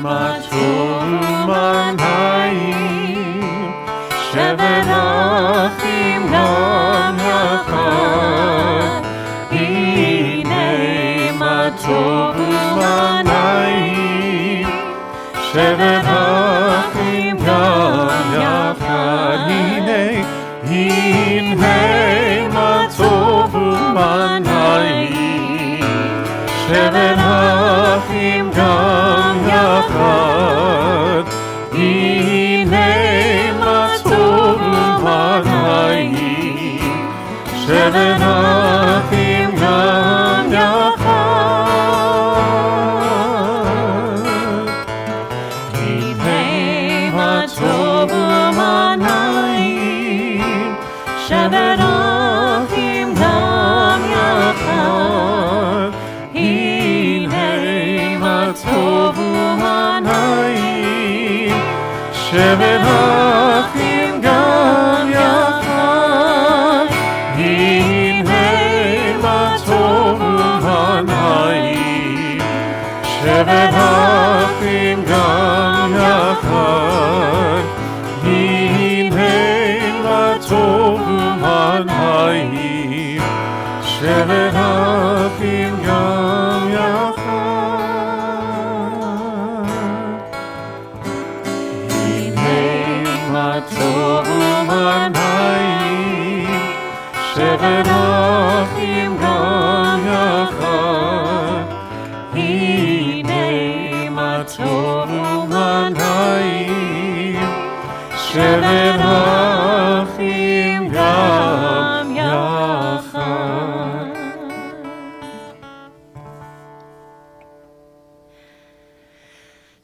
מה טוב ומה נעים, שבת אחים גם יחד. הנה מה טוב ומה נעים, שבת אחים גם יחד. הנה מה טוב ומה נעים, שבת אחים גם יחד. הנה מה טוב ומה נעים, שבת אחים גם יחד. הנה מה טוב ומה נעים, שבת אחים גם יחד. הנה מה טוב ומה נעים, שבת אחים גם יחד. הנה מה טוב ומה נעים, שבת אחים גם יחד. הנה מה טוב ומה נעים, שבת אחים גם יחד. מה טוב ומה נעים, שבת אחים גם יחד. הנה מה טוב ומה נעים, שבת אחים גם יחד.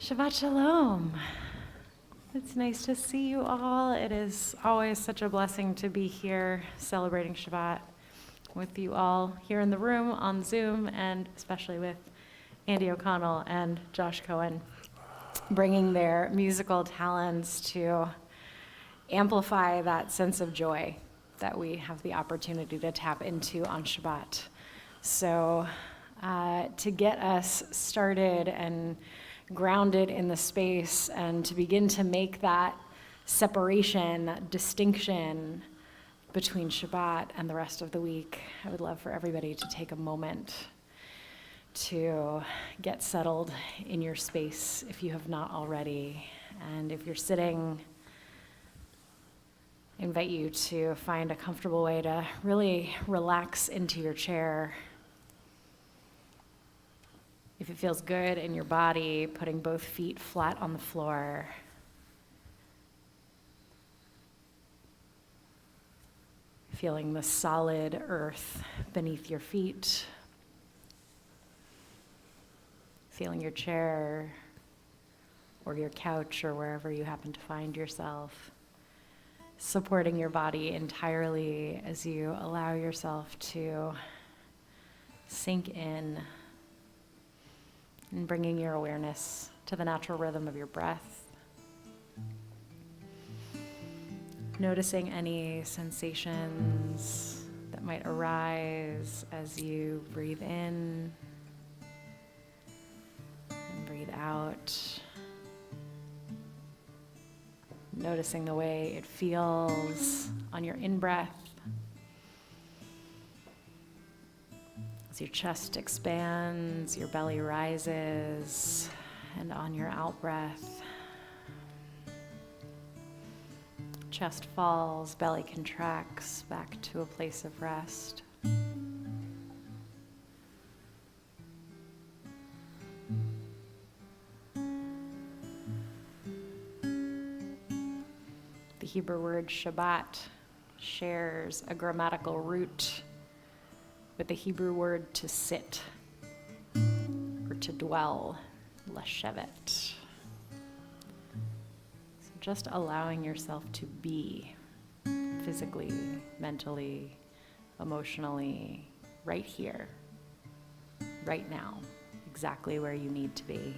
Shabbat Shalom. It's nice to see you all. It is always such a blessing to be here celebrating Shabbat with you all here in the room, on Zoom, and especially with Andy O'Connell and Josh Cohen, bringing their musical talents to amplify that sense of joy that we have the opportunity to tap into on Shabbat. So to get us started and grounded in the space and to begin to make that separation, that distinction between Shabbat and the rest of the week, I would love for everybody to take a moment to get settled in your space if you have not already. And if you're sitting, I invite you to find a comfortable way to really relax into your chair. If it feels good in your body, putting both feet flat on the floor. Feeling the solid earth beneath your feet. Feeling your chair or your couch or wherever you happen to find yourself. Supporting your body entirely as you allow yourself to sink in. And bringing your awareness to the natural rhythm of your breath. Noticing any sensations that might arise as you breathe in and breathe out. Noticing the way it feels on your in-breath. As your chest expands, your belly rises, and on your out-breath, chest falls, belly contracts back to a place of rest. The Hebrew word Shabbat shares a grammatical root with the Hebrew word to sit or to dwell, leshevet. So just allowing yourself to be physically, mentally, emotionally, right here, right now, exactly where you need to be.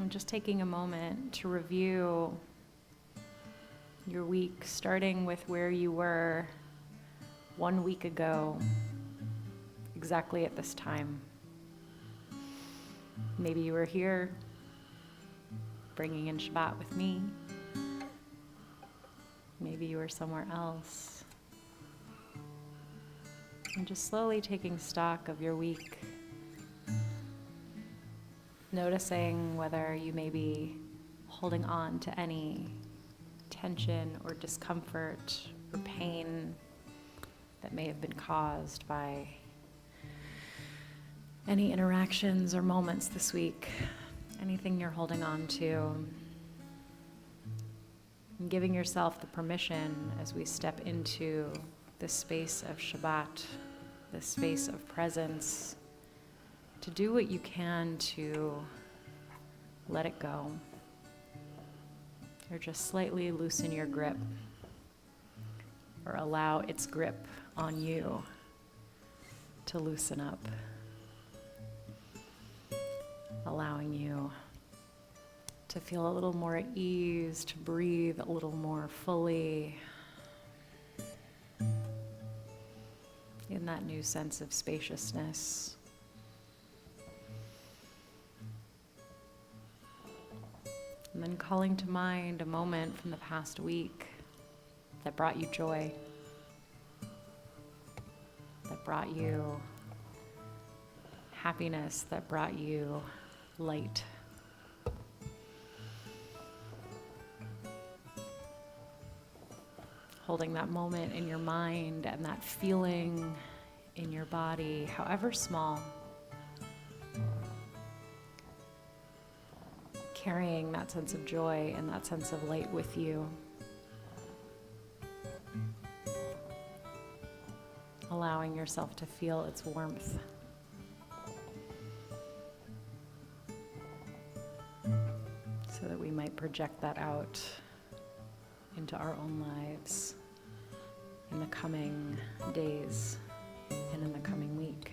Just taking a moment to review your week, starting with where you were 1 week ago, exactly at this time. Maybe you were here, bringing in Shabbat with me. Maybe you were somewhere else. And just slowly taking stock of your week, noticing whether you may be holding on to any tension or discomfort or pain that may have been caused by any interactions or moments this week, anything you're holding on to, and giving yourself the permission as we step into this space of Shabbat, this space of presence, to do what you can to let it go, or just slightly loosen your grip, or allow its grip on you to loosen up, allowing you to feel a little more at ease, to breathe a little more fully in that new sense of spaciousness. And then calling to mind a moment from the past week that brought you joy, that brought you happiness, that brought you light. Holding that moment in your mind and that feeling in your body, however small. Carrying that sense of joy and that sense of light with you. Allowing yourself to feel its warmth. So that we might project that out into our own lives in the coming days and in the coming week.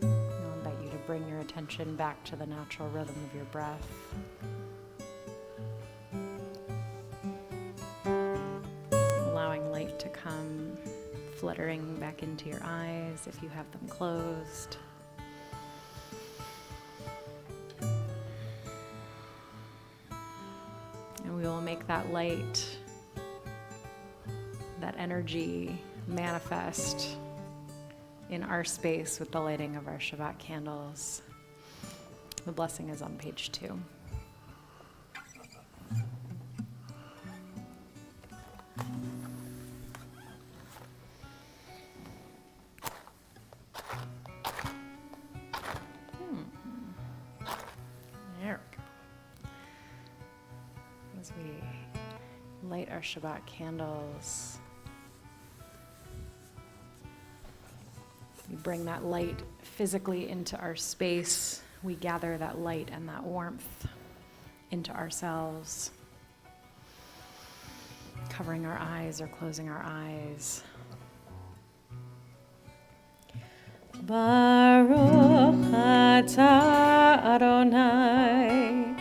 I'll invite you to bring your attention back to the natural rhythm of your breath. Allowing light to come fluttering back into your eyes if you have them closed. And we will make that light, that energy manifest in our space with the lighting of our Shabbat candles. The blessing is on page 2. There we go. As we light our Shabbat candles, we bring that light physically into our space. We gather that light and that warmth into ourselves, covering our eyes or closing our eyes. Baruch atah Adonai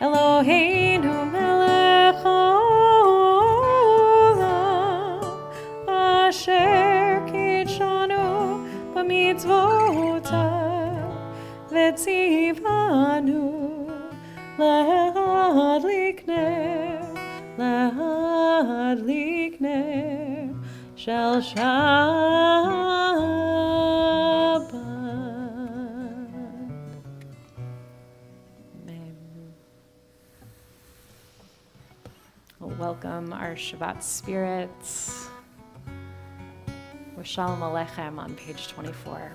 Eloheinu melech haolam asher kitshanu b'mitzvotav v'tzivanu להדליק נר של שבת. Amen. We'll welcome our Shabbat spirits with Shalom Aleichem on page 24.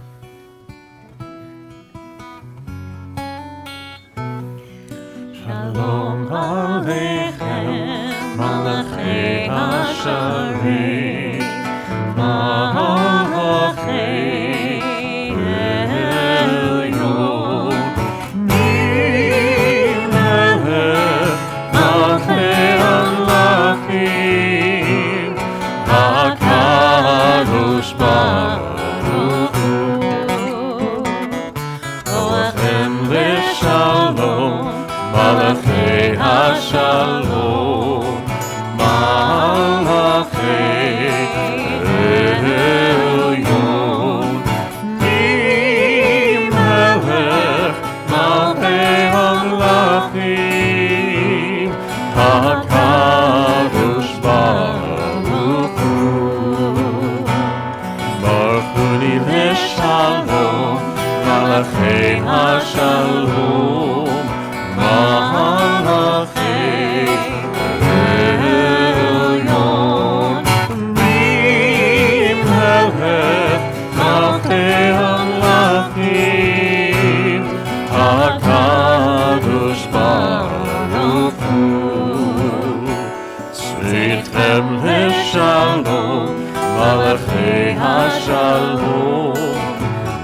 Shalom Aleichem, Malachei Hasharim, Malachei Elyon, Melech Malchei Malachim, HaKadosh Baruch Hu, השלום, מלאכי עליון, ממלך מלכי המלכים, הקדוש ברוך הוא. ברכוני לשלום, מלאכי השלום, מלאכי עליון, ממלך מלכי המלכים, הקדוש ברוך הוא. צאתכם לשלום, מלאכי השלום,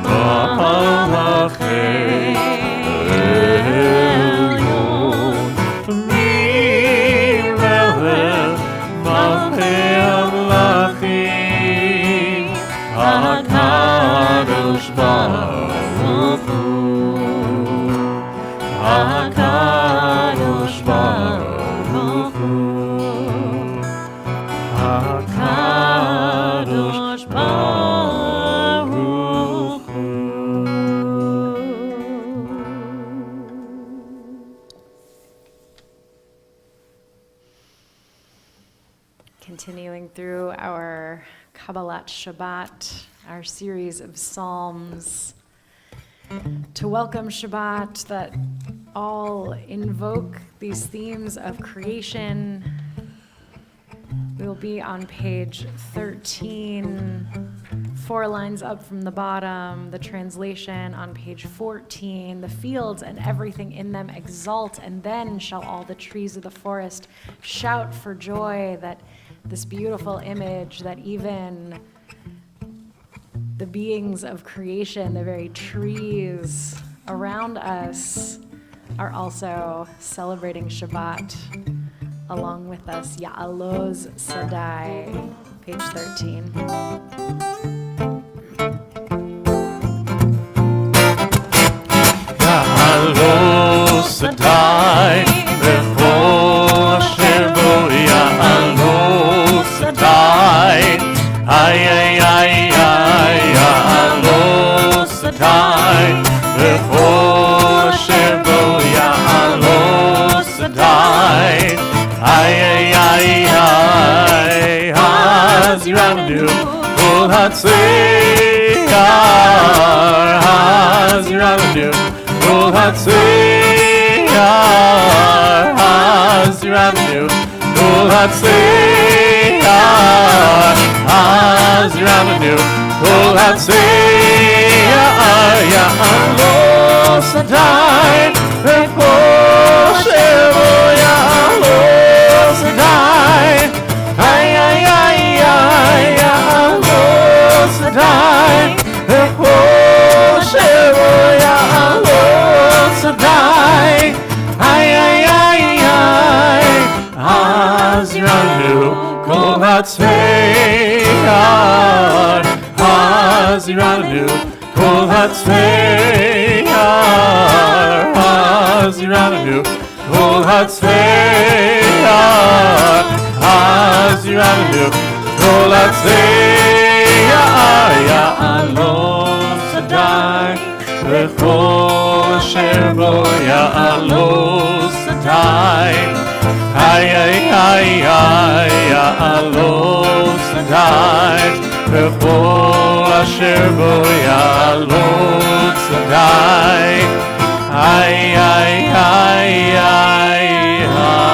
מלאכי עליון, ממלך מלכי המלכים, הקדוש ברוך הוא, הקדוש ברוך הוא, הקדוש ברוך הוא. Continuing through our Kabbalat Shabbat, our series of Psalms, to welcome Shabbat that all invoke these themes of creation. We will be on page 13, 4 lines up from the bottom, the translation on page 14. The fields and everything in them exult, and then shall all the trees of the forest shout for joy. That this beautiful image that even the beings of creation, the very trees around us, are also celebrating Shabbat along with us. Ya'aloz Sadai, page 13. יעלו שדי בכל אשר בו, יעלו שדי, איי איי איי איי, יעלו שדי בכל אשר בו, יעלו שדי, איי איי איי איי, אז ירמנו כל הצייר, אז ירמנו כל הצייר, אז ירמנו כל הצייר, אז ירמנו כל הצייר, יעלו שדי בכל אשר בו, יעלו שדי, איי איי איי איי, יעלו שדי בכל אשר בו, יעלו שדי, איי איי איי איי, אז ירמנו כל הצייר, אז ירמנו כל הצייר, אז ירמנו כל הצייר, אז ירמנו כל הצייר, יעלו שדי בכל אשר בו, יעלו שדי, איי איי איי איי, יעלו שדי בכל אשר בו, יעלו שדי, איי איי איי איי איי.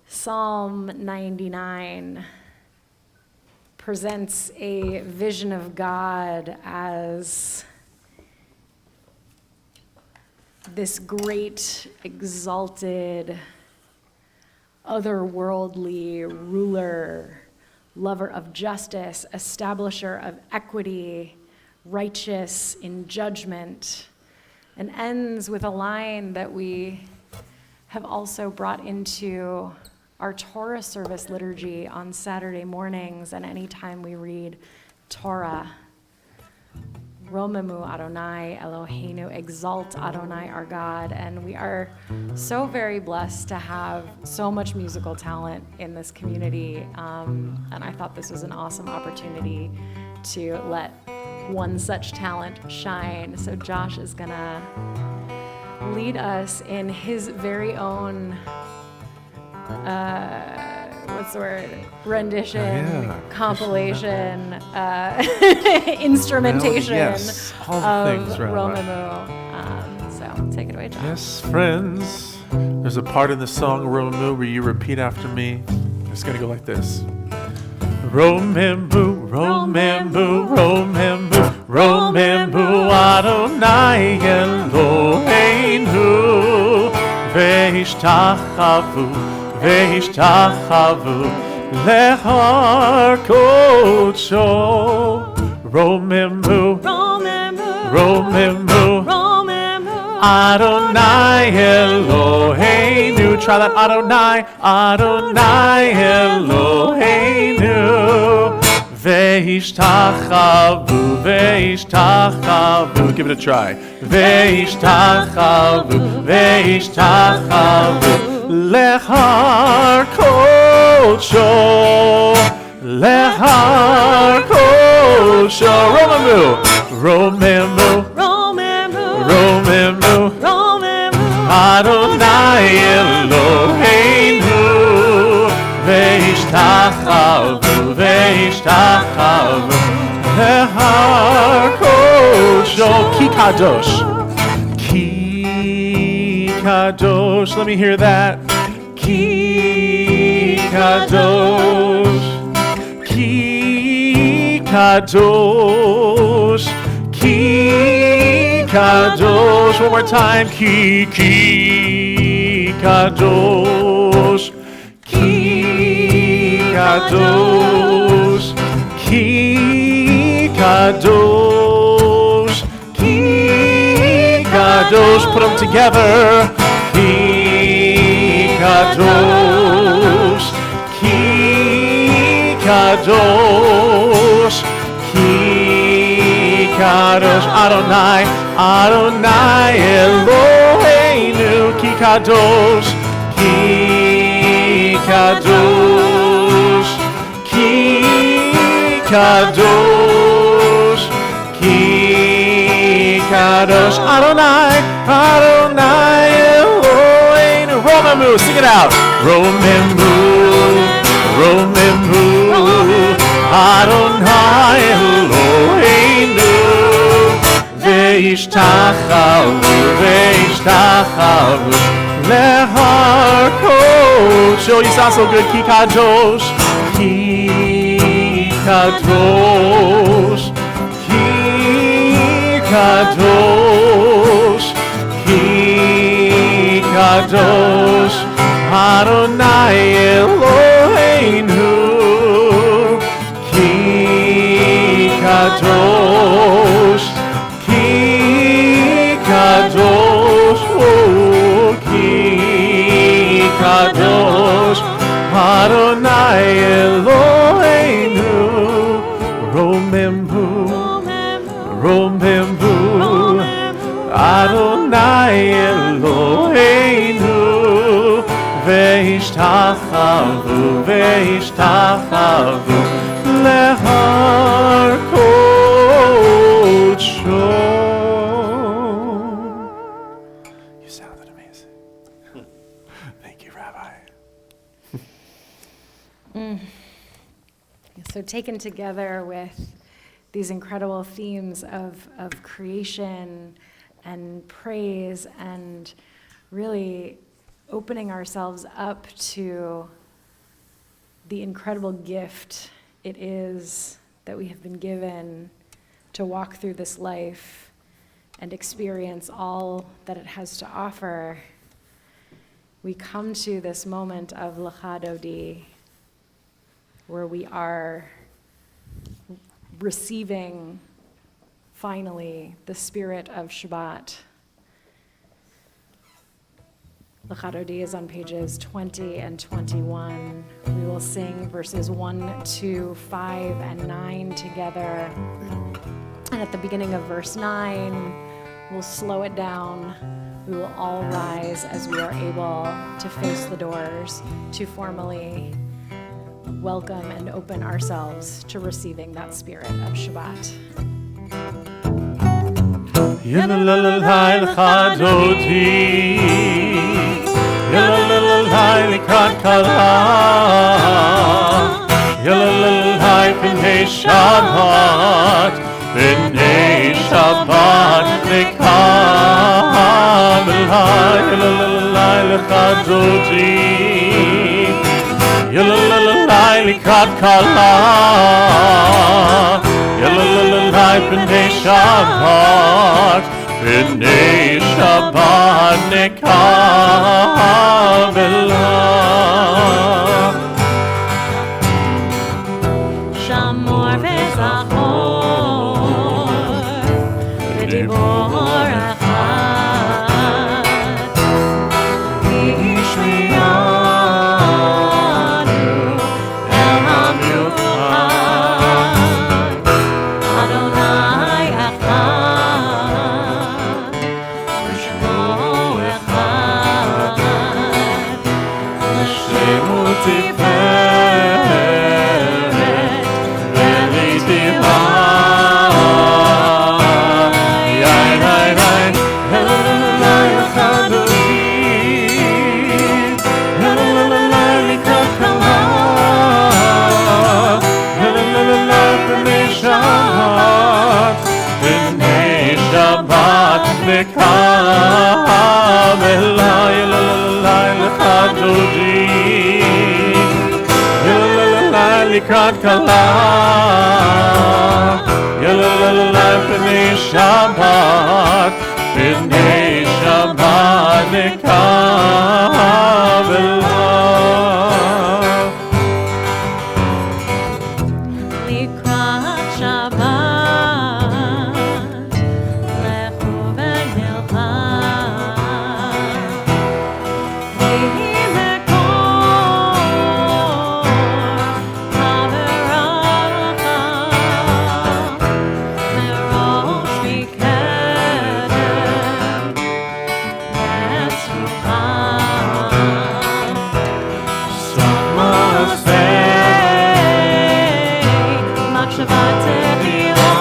Psalm 99 presents a vision of God as this great, exalted, otherworldly ruler, lover of justice, establisher of equity, righteous in judgment, and ends with a line that we have also brought into our Torah service liturgy on Saturday mornings and anytime we read Torah Romemu Adonai Eloheinu, exalt Adonai our God. And we are so very blessed to have so much musical talent in this community. And I thought this was an awesome opportunity to let one such talent shine. So Josh is gonna lead us in his very own rendition, compilation, instrumentation all the of things, Rabbi. Romemu. So take it away, John. Yes, friends. There's a part in the song Romemu where you repeat after me. It's going to go like this. Romemu, Romemu, Romemu, Romemu Adonai Eloheinu Ve'ishtachavu Ve'ishtachavu Lehar Kodsho. Romemu, Romemu, Adonai Eloheinu. Try that. Adonai, Adonai Eloheinu. Ve'ishtachavu, ve'ishtachavu. Give it a try. Ve'ishtachavu, ve'ishtachavu. Lehar Kodsho, Lehar Kodsho. Romemu, Romemu, Romemu, Adonai Eloheinu. Ve'ishtachavu, ve'ishtachavu. Lehar Kodsho. Ki kadosh. Ki kadosh. Let me hear that. Ki kadosh. Ki kadosh. Ki kadosh. One more time. Ki kadosh. Ki kadosh. Ki kadosh. Ki kadosh. Put them together. Ki kadosh. Ki kadosh. Ki kadosh. Adonai, Adonai Eloheinu. Ki kadosh. Ki kadosh. Ki kadosh. Ki kadosh. Adonai, Adonai Eloheinu. Romemu, sing it out. Romemu, Romemu, Adonai Eloheinu. Ve'ishtachavu, ve'ishtachavu. Lehar Kodsho. You sound so good. Ki kadosh, ki kadosh, ki kadosh, ki kadosh. Adonai Eloheinu. Ki kadosh, ki kadosh, oh, ki kadosh. Adonai Eloheinu. Romemu, Romemu, Adonai Eloheinu. Ve'ishtachavu, ve'ishtachavu. Lehar Kodsho. You sounded amazing. Thank you, Rabbi. So taken together with these incredible themes of creation and praise and really opening ourselves up to the incredible gift it is that we have been given to walk through this life and experience all that it has to offer, we come to this moment of Lecha Dodi, where we are receiving, finally, the spirit of Shabbat. Lecha Dodi is on pages 20 and 21. We will sing verses 1, 2, 5, and 9 together. And at the beginning of verse 9, we'll slow it down. We will all rise as we are able to face the doors to formally welcome and open ourselves to receiving that spirit of Shabbat. Yalalalai lecha dodi, yalalalai lekat kala, yalalalai b'nei Shabbat, b'nei Shabbat lekam elai, yalalalai lecha dodi, yalalalai lekat kala, yalalalai b'nei Shabbat, b'nei Shabbat nekam elai. Shamor v'zachor v'dibor echad v'yishmiyanu el hamiuchad Adonai echad v'shmo echad l'shemu tiferet v'litihah. Lekam elai, yalalalai lecha dodi, yalalalai lekat kala, yalalalai b'nei Shabbat, b'nei Shabbat lekam elai. Likrat Shabbat, lechu v'nilcha, v'himekor ha'veracha, merosh mikedem, v'tzrucha, sof ma'aseh, machshavat tehila.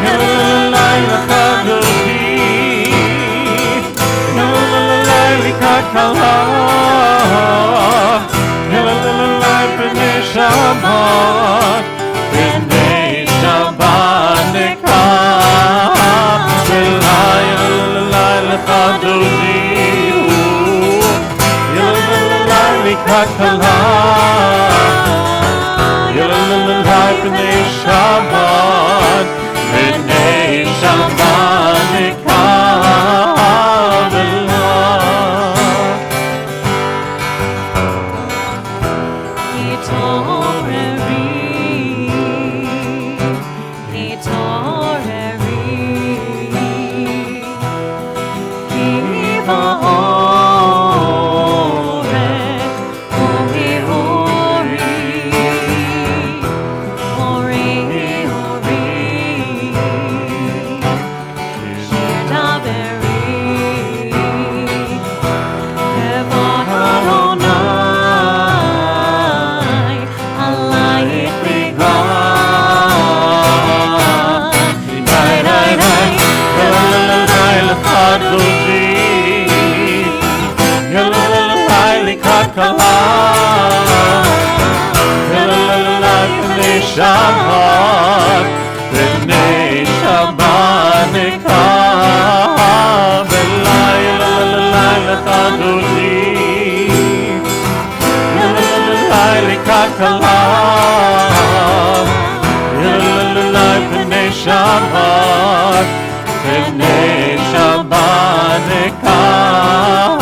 Yalalalai lecha dodi, yalalalai lekat kala, yalalalai b'nei Shabbat, b'nei Shabbat nekam elai, yalalalai lecha dodi, yalalalai lekat kala, yalalalai b'nei Shabbat, b'nei Shabbat nekam elai. Shabbat, b'nei Shabbat nekam elai, yalalalai lecha dodi, yalalalai lekat kala, yalalalai b'nei Shabbat, b'nei Shabbat nekam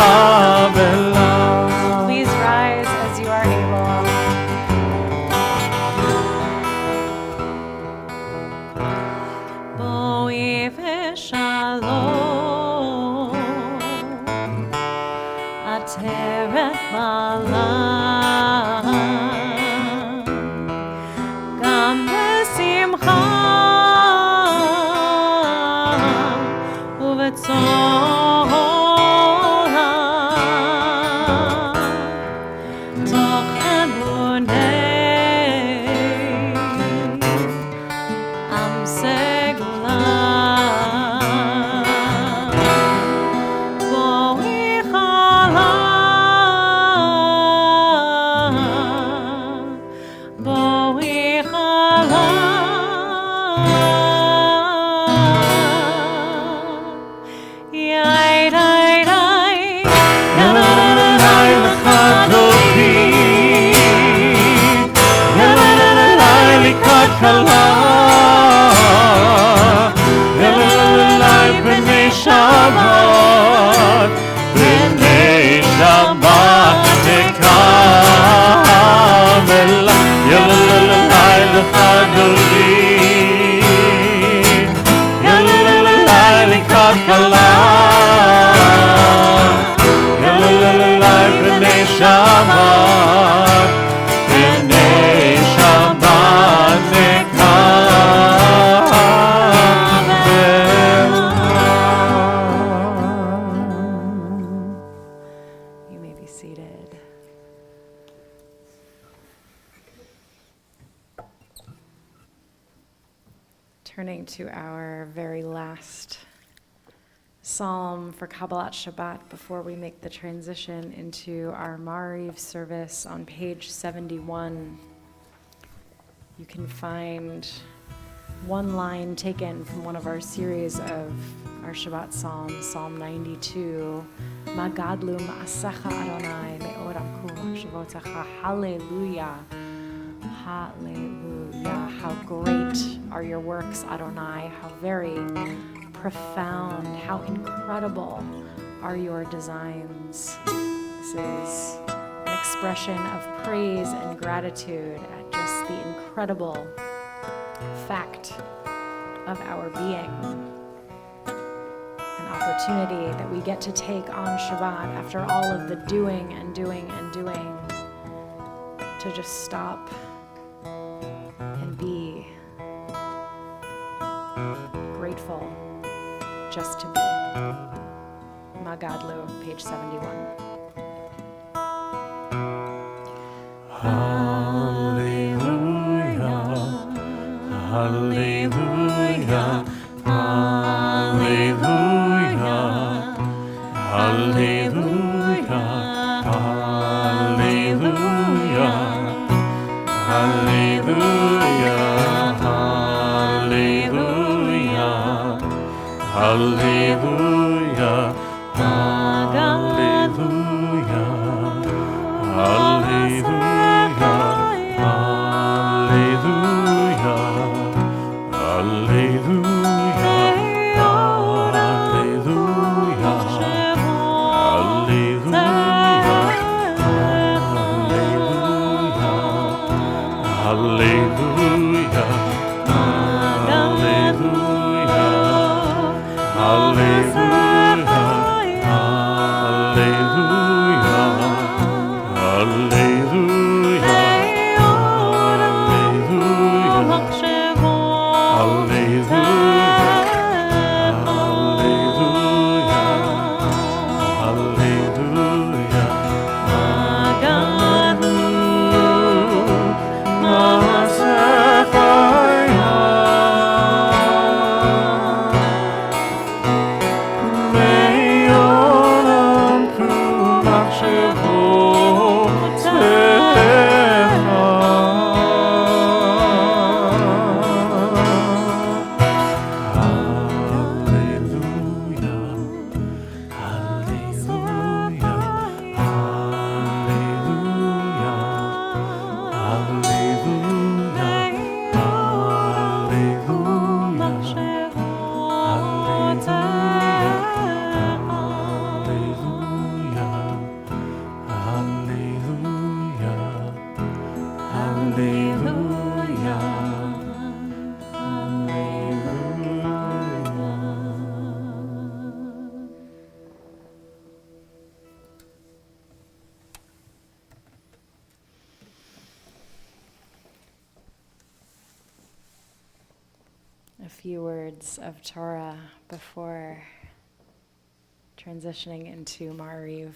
elai. Please rise as you are able. Boi v'shalom, ateret malam, You may be seated. Turning to our very last psalm for Kabbalat Shabbat before we make the transition into our Ma'ariv service on page 71. You can find one line taken from one of our series of our Shabbat Psalms, Psalm 92. Ma gadlu ma'asecha Adonai me'od amku machshavotzecha. Hallelujah. Hallelujah. How great are your works, Adonai. How very profound. How incredible are your designs. This is an expression of praise and gratitude at just the incredible fact of our being. An opportunity that we get to take on Shabbat after all of the doing and doing and doing, to just stop and be grateful just to be. Magadlu, page 71. Hallelujah, hallelujah, hallelujah, hallelujah, hallelujah, hallelujah, hallelujah, hallelujah, A few words of Torah before transitioning into Ma'ariv.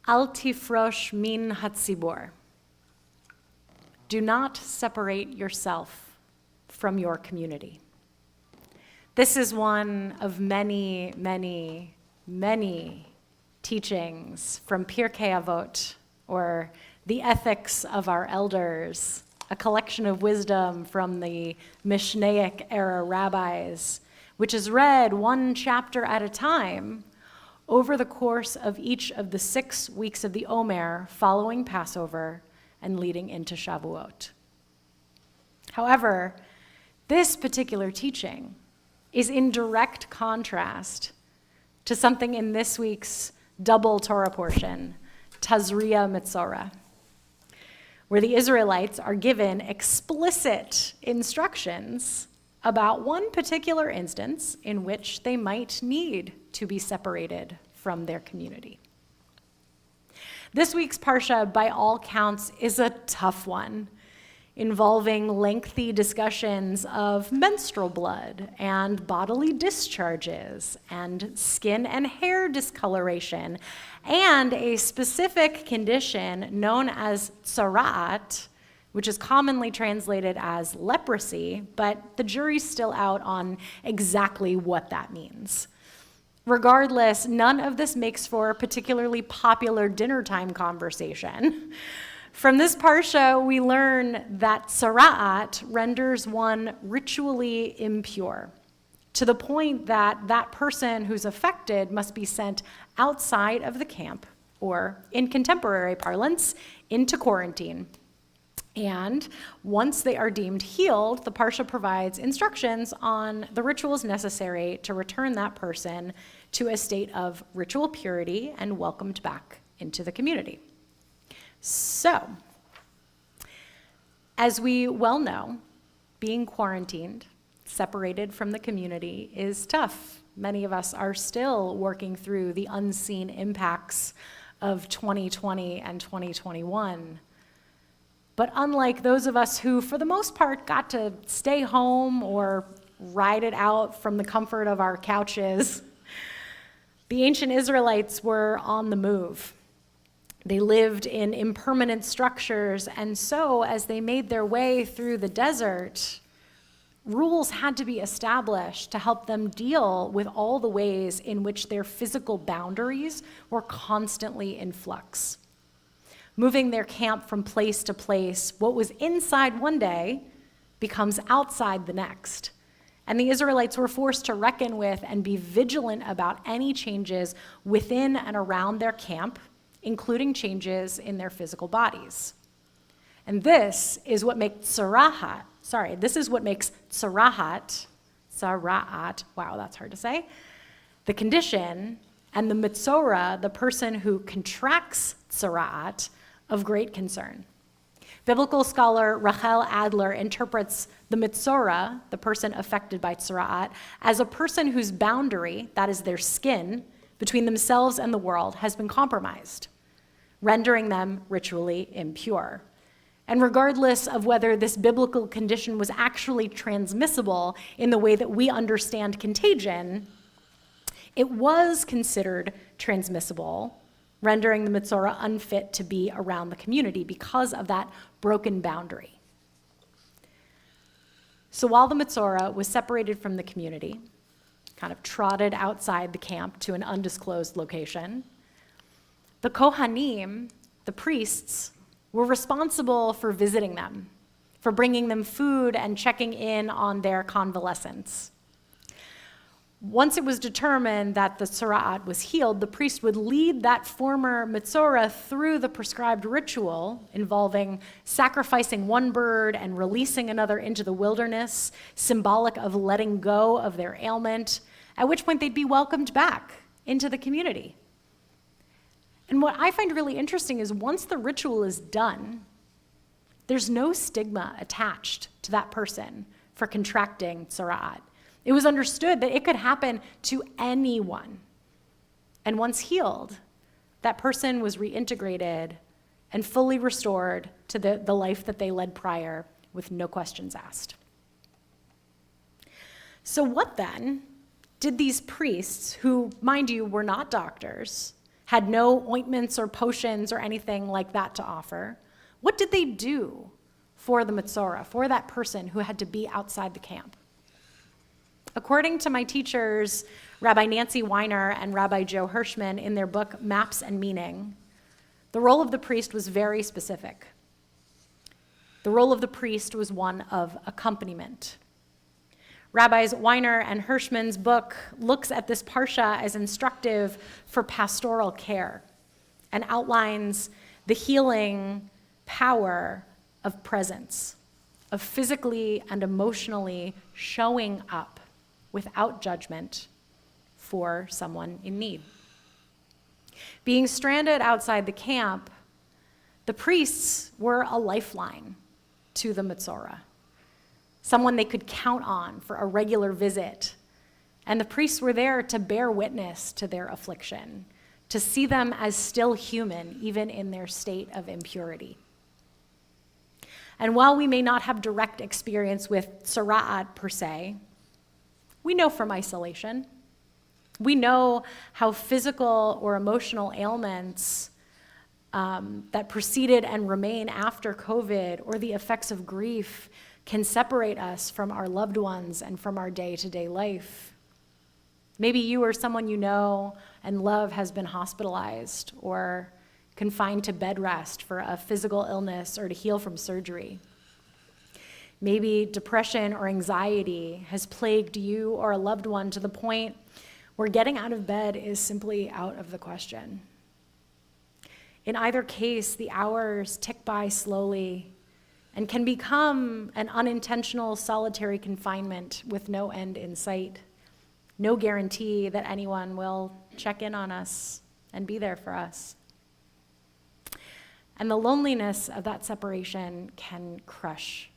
Al tifrosh min hatzibor. Do not separate yourself from your community. This is one of many, many, many teachings from Pirkei Avot, or the ethics of our elders, a collection of wisdom from the Mishnaic era rabbis, which is read one chapter at a time over the course of each of the 6 weeks of the Omer following Passover and leading into Shavuot. However, this particular teaching is in direct contrast to something in this week's double Torah portion, Tazria Mitzorah, where the Israelites are given explicit instructions about one particular instance in which they might need to be separated from their community. This week's Parsha, by all counts, is a tough one, involving lengthy discussions of menstrual blood and bodily discharges and skin and hair discoloration and a specific condition known as tzara'at, which is commonly translated as leprosy, but the jury's still out on exactly what that means. Regardless, none of this makes for a particularly popular dinnertime conversation. From this parsha, we learn that tzara'at renders one ritually impure, to the point that that person who's affected must be sent outside of the camp, or in contemporary parlance, into quarantine. And once they are deemed healed, the parsha provides instructions on the rituals necessary to return that person to a state of ritual purity and welcomed back into the community. So, as we well know, being quarantined, separated from the community, is tough. Many of us are still working through the unseen impacts of 2020 and 2021. But unlike those of us who, for the most part, got to stay home or ride it out from the comfort of our couches, the ancient Israelites were on the move. They lived in impermanent structures, and so as they made their way through the desert, rules had to be established to help them deal with all the ways in which their physical boundaries were constantly in flux. Moving their camp from place to place, what was inside one day becomes outside the next. And the Israelites were forced to reckon with and be vigilant about any changes within and around their camp, including changes in their physical bodies. And this is what makes tzara'at, wow, that's hard to say, the condition, and the mitzorah, the person who contracts tzara'at, of great concern. Biblical scholar Rachel Adler interprets the mitzorah, the person affected by tzara'at, as a person whose boundary, that is their skin, between themselves and the world has been compromised, rendering them ritually impure. And regardless of whether this biblical condition was actually transmissible in the way that we understand contagion, it was considered transmissible, rendering the mitzorah unfit to be around the community because of that broken boundary. So while the mitzorah was separated from the community, kind of trotted outside the camp to an undisclosed location, the Kohanim, the priests, were responsible for visiting them, for bringing them food and checking in on their convalescence. Once it was determined that the tzara'at was healed, the priest would lead that former mitzorah through the prescribed ritual involving sacrificing one bird and releasing another into the wilderness, symbolic of letting go of their ailment, at which point they'd be welcomed back into the community. And what I find really interesting is once the ritual is done, there's no stigma attached to that person for contracting tzara'at. It was understood that it could happen to anyone. And once healed, that person was reintegrated and fully restored to the life that they led prior with no questions asked. So what then did these priests, who, mind you, were not doctors, had no ointments or potions or anything like that to offer, what did they do for the Metzora, for that person who had to be outside the camp? According to my teachers, Rabbi Nancy Weiner and Rabbi Joe Hirschman, in their book Maps and Meaning, the role of the priest was very specific. The role of the priest was one of accompaniment. Rabbis Weiner and Hirschman's book looks at this parsha as instructive for pastoral care and outlines the healing power of presence, of physically and emotionally showing up without judgment for someone in need. Being stranded outside the camp, the priests were a lifeline to the Metzora, someone they could count on for a regular visit. And the priests were there to bear witness to their affliction, to see them as still human, even in their state of impurity. And while we may not have direct experience with tzara'at per se, we know from isolation. We know how physical or emotional ailments that preceded and remain after COVID, or the effects of grief, can separate us from our loved ones and from our day-to-day life. Maybe you or someone you know and love has been hospitalized or confined to bed rest for a physical illness or to heal from surgery. Maybe depression or anxiety has plagued you or a loved one to the point where getting out of bed is simply out of the question. In either case, the hours tick by slowly and can become an unintentional solitary confinement with no end in sight, no guarantee that anyone will check in on us and be there for us. And the loneliness of that separation can crush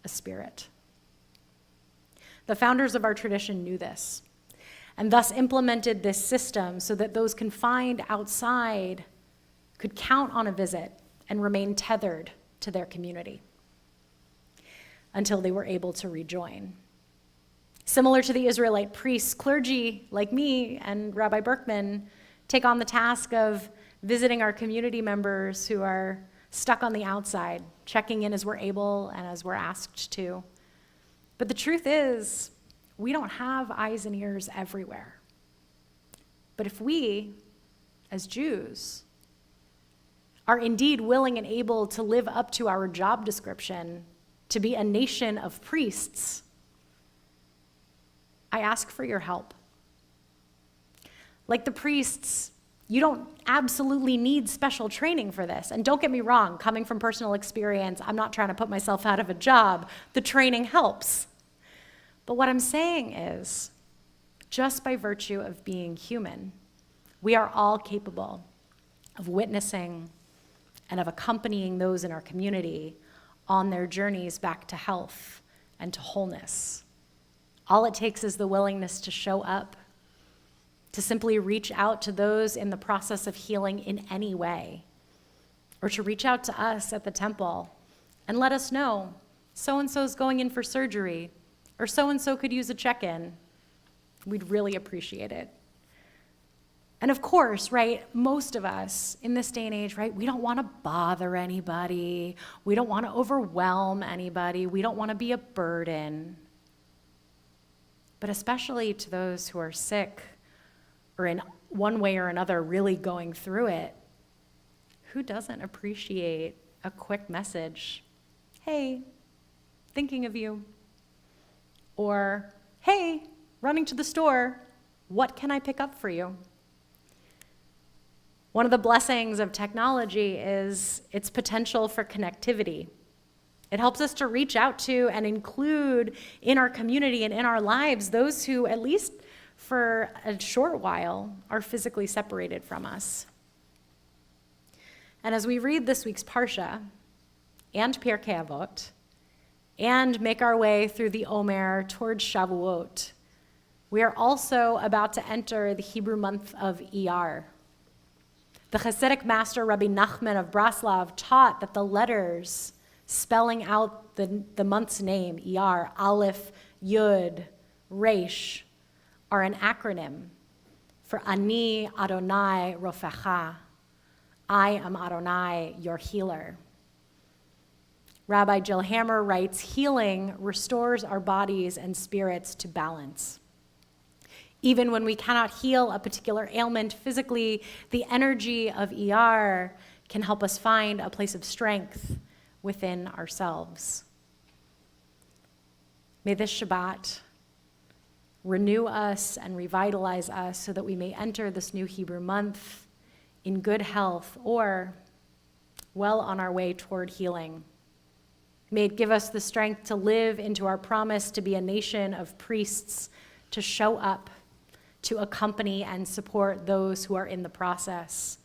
a spirit. The founders of our tradition knew this, and thus implemented this system so that those confined outside could count on a visit and remain tethered to their community until they were able to rejoin. Similar to the Israelite priests, clergy like me and Rabbi Berkman take on the task of visiting our community members who are stuck on the outside, checking in as we're able and as we're asked to. But the truth is, we don't have eyes and ears everywhere. But if we, as Jews, are indeed willing and able to live up to our job description, to be a nation of priests, I ask for your help. Like the priests, you don't absolutely need special training for this. And don't get me wrong, coming from personal experience, I'm not trying to put myself out of a job. The training helps. But what I'm saying is, just by virtue of being human, we are all capable of witnessing and of accompanying those in our community on their journeys back to health and to wholeness. All it takes is the willingness to show up, to simply reach out to those in the process of healing in any way, or to reach out to us at the temple and let us know so-and-so's going in for surgery, or so-and-so could use a check-in. We'd really appreciate it. And of course, right, most of us in this day and age, right, we don't want to bother anybody. We don't want to overwhelm anybody. We don't want to be a burden. But especially to those who are sick or in one way or another really going through it, who doesn't appreciate a quick message? Hey, thinking of you. Or, hey, running to the store, what can I pick up for you? One of the blessings of technology is its potential for connectivity. It helps us to reach out to and include in our community and in our lives those who, at least for a short while, are physically separated from us. And as we read this week's Parsha and Pirkei Avot and make our way through the Omer towards Shavuot, we are also about to enter the Hebrew month of Iyar. The Hasidic master Rabbi Nachman of Braslav taught that the letters spelling out the month's name, Iyar, Aleph, Yud, Resh, are an acronym For Ani Adonai Rofecha, I am Adonai, your healer. Rabbi Jill Hammer writes, healing restores our bodies and spirits to balance. Even when we cannot heal a particular ailment physically, the energy of ER can help us find a place of strength within ourselves. May this Shabbat renew us and revitalize us so that we may enter this new Hebrew month in good health or well on our way toward healing. May it give us the strength to live into our promise to be a nation of priests, to show up, to accompany and support those who are in the process,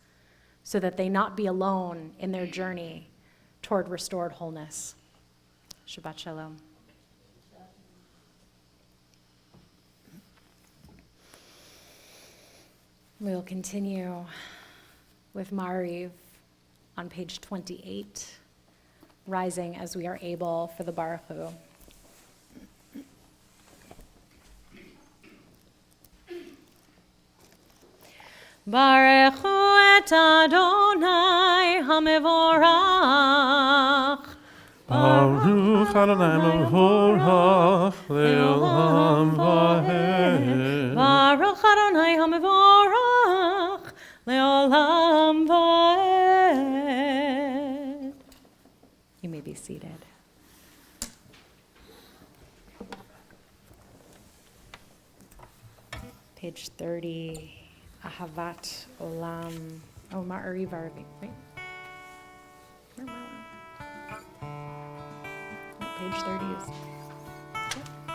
so that they not be alone in their journey toward restored wholeness. Shabbat Shalom. We'll continue with Ma'ariv on page 28, rising as we are able for the Baruch Hu. Baruch Hu et Adonai HaMevorach. Baruch Adonai Mevorach Le'olam Va'ed. Baruch Adonai HaMevorach Le'olam Va'ed. You may be seated. Page 30, Ahavat Olam. Oh, Ma'ariv Arvi. Wait. Where am I?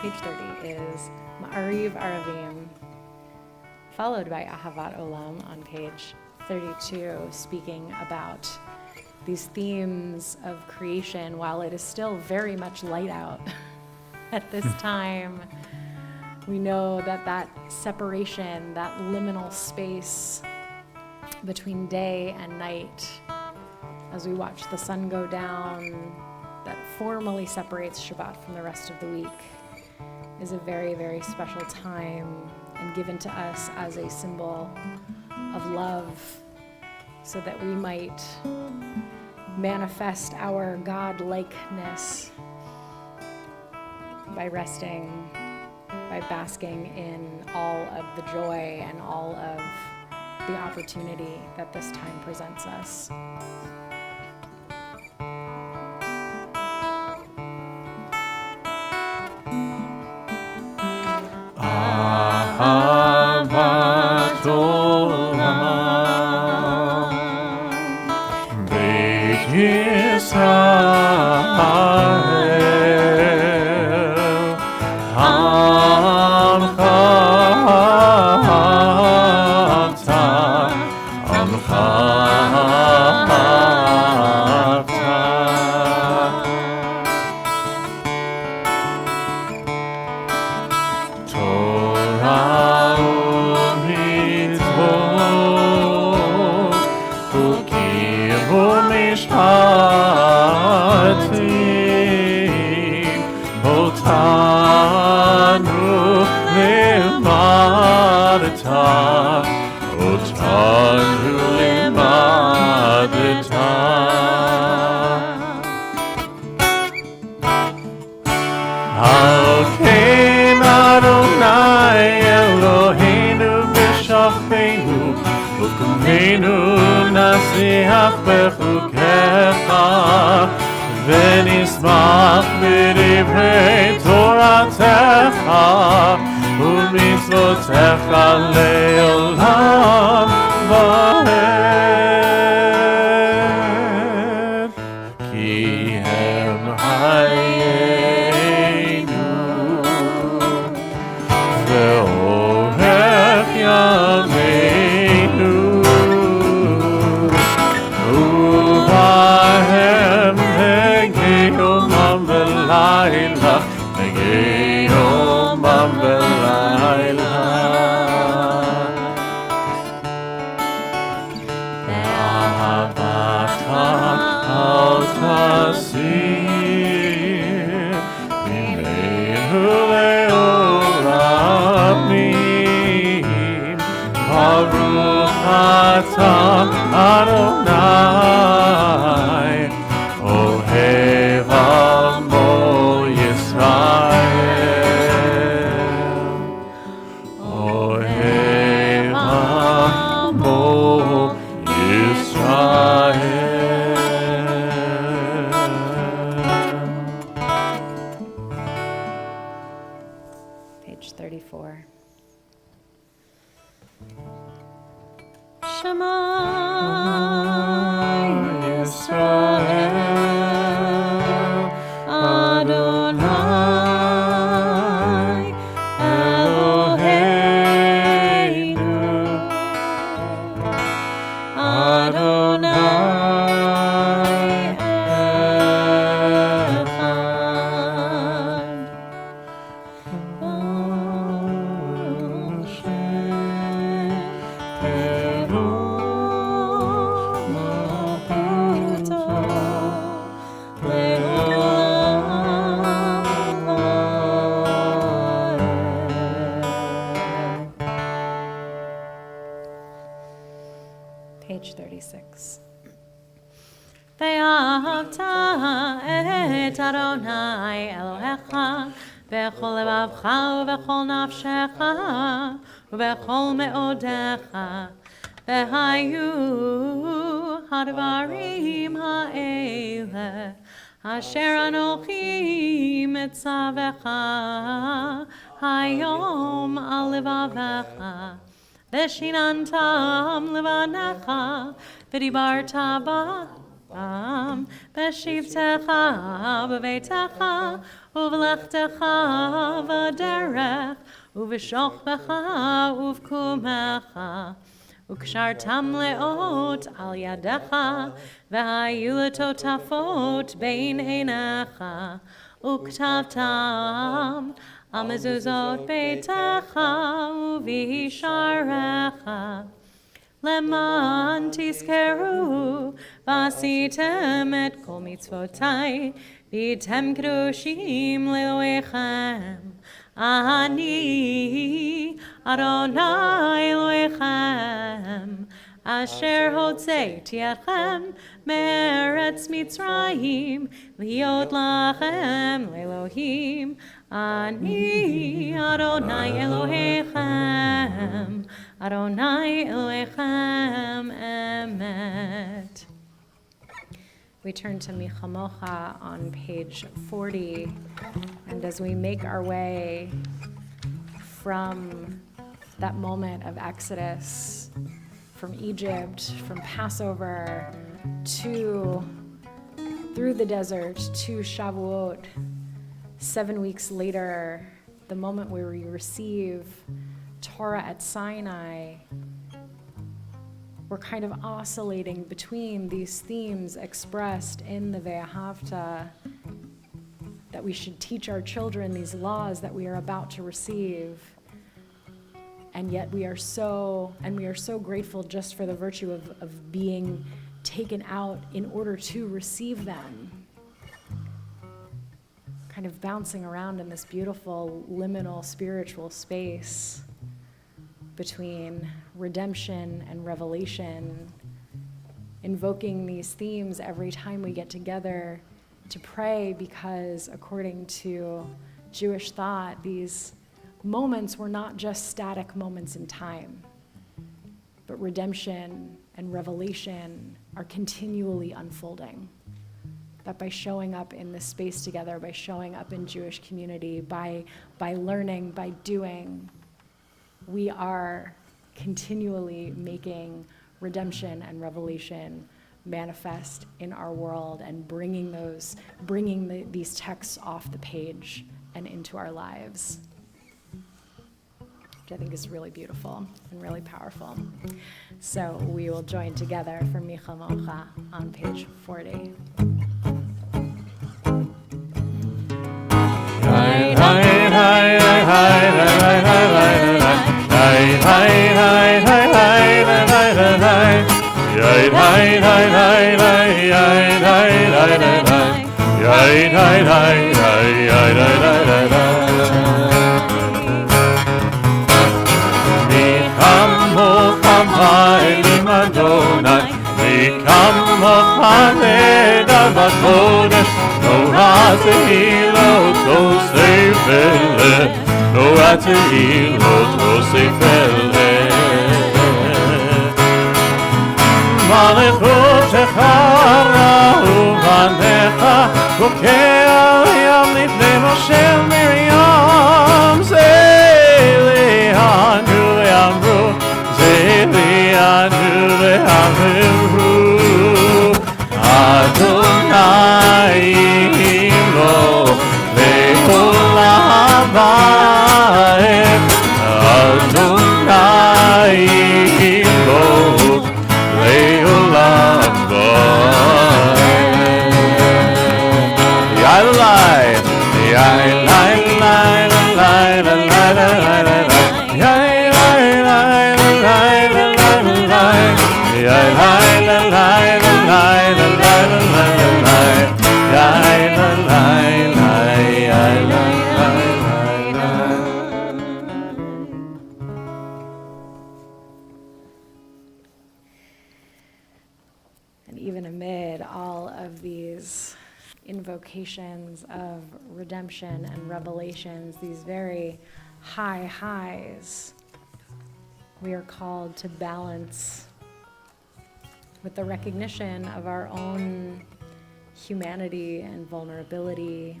Page 30 is Ma'ariv Aravim, followed by Ahavat Olam on page 32, speaking about these themes of creation while it is still very much light out at this time. We know that that separation, that liminal space between day and night, as we watch the sun go down, that formally separates Shabbat from the rest of the week, is a very, very special time and given to us as a symbol of love so that we might manifest our God-likeness by resting, by basking in all of the joy and all of the opportunity that this time presents us. Ahavat Olam Beit Yisrael Amcha נשיח בחוקיך ונשמח בדברי תורתך ומצוותיך לעולם ועד כי הם חיינו ואורך ימינו ובהם נגיומם בלילה Baruch atah Adonai, Ohev amo Yisrael. Ohev amo Yisrael. Page 34. Shema Yisrael, Adonai Eloheinu, Adonai Echad. Page 36. ואהבת את אדוני אלוהיך בכל לבבך ובכל נפשך ובכל מאודיך, והיו הדברים האלה אשר אנוכי מצווך היום על לבביך, ושיננתם לבניך ודיברת בם בשבתך בביתך ובלכתך בדרך ובשוכבך ובקומך, וקשרתם לאות על ידך, והיו לטוטפות בין עיניך, וכתבתם על מזוזות ביתך ובשעריך, למען תזכרו ועשיתם את כל מצוותיי, והייתם קדושים לאלוהיכם. אני אדוני אלוהיכם, אשר הוצאתי אתכם מארץ מצרים, להיות לכם לאלוהים. אני אדוני אלוהיכם, אדוני אלוהיכם אמת. We turn to Michamocha on page 40, and as we make our way from that moment of Exodus, from Egypt, from Passover, through the desert, to Shavuot, 7 weeks later, the moment where we receive Torah at Sinai, we're kind of oscillating between these themes expressed in the Ve'ahavta, that we should teach our children these laws that we are about to receive. And yet we are so grateful just for the virtue of being taken out in order to receive them. Kind of bouncing around in this beautiful liminal spiritual space between redemption and revelation, invoking these themes every time we get together to pray, because according to Jewish thought, these moments were not just static moments in time, but redemption and revelation are continually unfolding. That by showing up in this space together, by showing up in Jewish community, by learning, by doing, we are continually making redemption and revelation manifest in our world and bringing these texts off the page and into our lives, which I think is really beautiful and really powerful. So we will join together for Micha Mocha on page 40. Micha עומד על בקודש, נורא תהילות תוספלת, נורא תהילות תוספלת. מלכותך ראו בניך, בוקע ים לפני משה מרים, זה ליענו ואמרו, זה ליענו ואמרו, אדוני ימלוך לעולם ועד, אדוני ימלוך לעולם ועד. יאללה, יאללה, And even amid all of these invocations of redemption and revelations, these very high highs, we are called to balance with the recognition of our own humanity and vulnerability.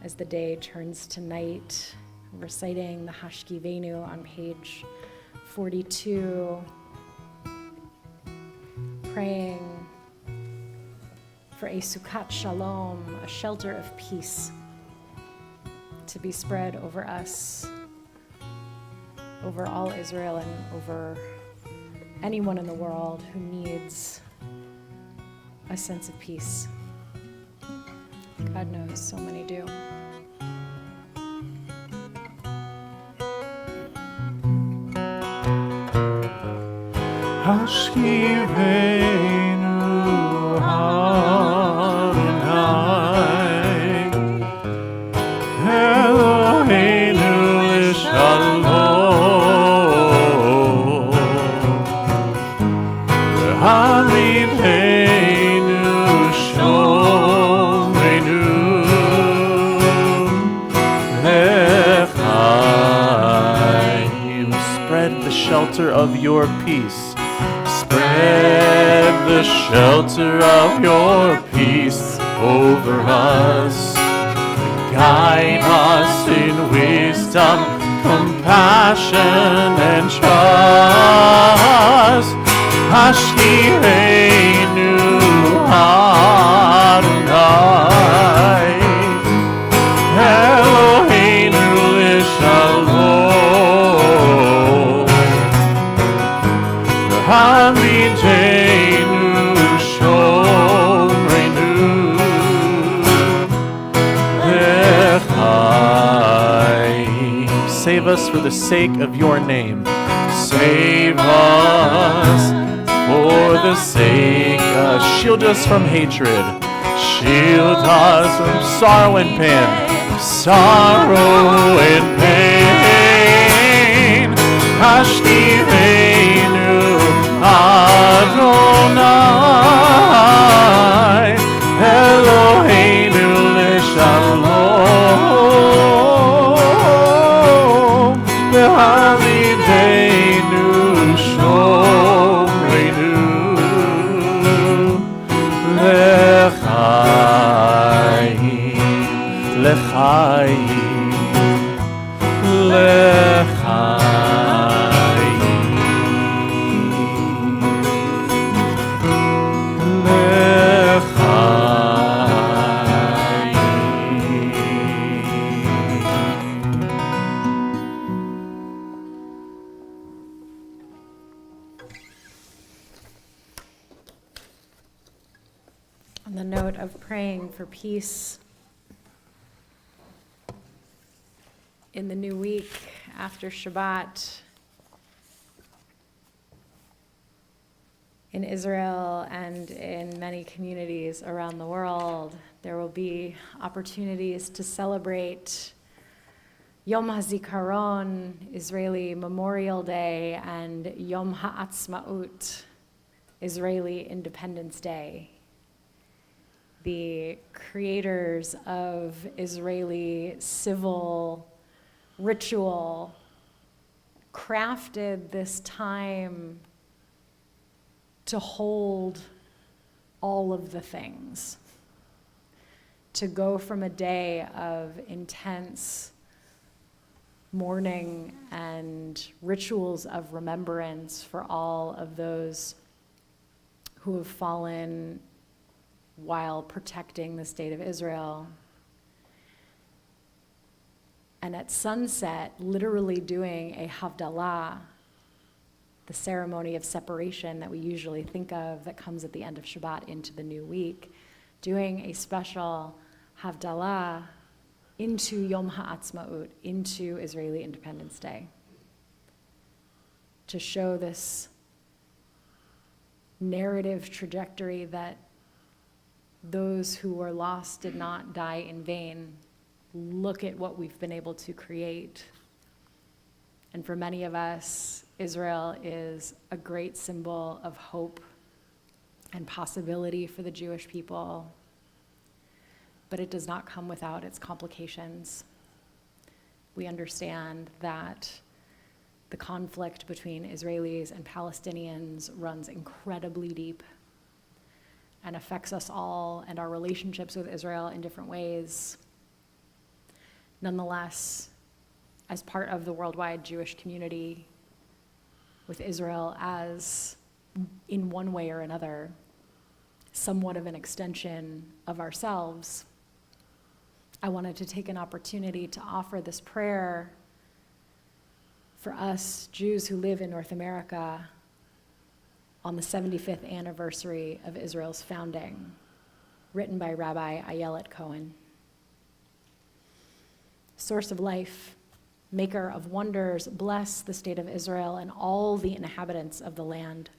As the day turns to night, reciting the Hashkivenu on page 42, praying for a Sukkot Shalom, a shelter of peace, to be spread over us, over all Israel, and over anyone in the world who needs a sense of peace. God knows so many do. Hashkivenu Adonai, Eloheinu l'shalom, v'hamidenu shomrenu lechaim. Spread the shelter of your peace. Spread the shelter of your peace over us. Guide us in wisdom, compassion, and trust. Hashkivenu Adonai, Eloheinu l'shalom, Hamidenu shomrenu lechaim. Save us for the sake of your name. Save us for the sake of. Shield us from hatred. Shield us from sorrow and pain. Sorrow and pain. Hashkivenu Adonai, Eloheinu l'shalom, v'hamidenu shomrenu lechaim, lechaim, lechaim. On the note of praying for peace in the new week after Shabbat, in Israel and in many communities around the world, there will be opportunities to celebrate Yom HaZikaron, Israeli Memorial Day, and Yom HaAtzmaut, Israeli Independence Day, the creators of Israeli civil ritual crafted this time to hold all of the things, to go from a day of intense mourning and rituals of remembrance for all of those who have fallen while protecting the state of Israel. And at sunset, literally doing a Havdalah, the ceremony of separation that we usually think of that comes at the end of Shabbat into the new week, doing a special Havdalah into Yom HaAtzmaut, into Israeli Independence Day, to show this narrative trajectory that those who were lost did not die in vain. Look at what we've been able to create. And for many of us, Israel is a great symbol of hope and possibility for the Jewish people, but it does not come without its complications. We understand that the conflict between Israelis and Palestinians runs incredibly deep and affects us all and our relationships with Israel in different ways. Nonetheless, as part of the worldwide Jewish community, with Israel as, in one way or another, somewhat of an extension of ourselves, I wanted to take an opportunity to offer this prayer for us Jews who live in North America on the 75th anniversary of Israel's founding, written by Rabbi Ayelet Cohen. Source of life, maker of wonders, bless the state of Israel and all the inhabitants of the land.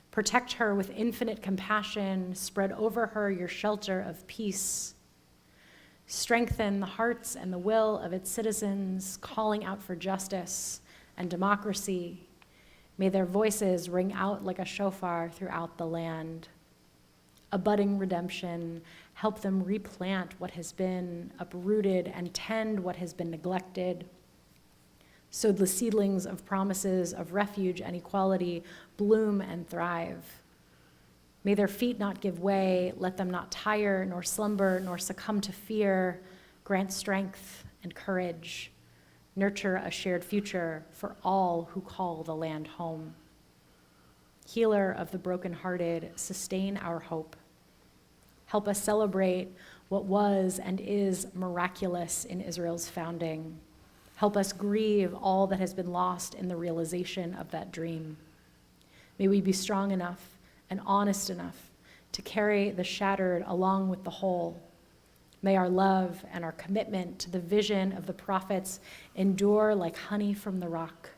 Protect her with infinite compassion, spread over her your shelter of peace. Strengthen the hearts and the will of its citizens, calling out for justice and democracy. May their voices ring out like a shofar throughout the land. A budding redemption, help them replant what has been uprooted and tend what has been neglected. So the seedlings of promises of refuge and equality bloom and thrive. May their feet not give way, let them not tire, nor slumber, nor succumb to fear. Grant strength and courage. Nurture a shared future for all who call the land home. Healer of the brokenhearted, sustain our hope. Help us celebrate what was and is miraculous in Israel's founding. Help us grieve all that has been lost in the realization of that dream. May we be strong enough and honest enough to carry the shattered along with the whole. May our love and our commitment to the vision of the prophets endure like honey from the rock.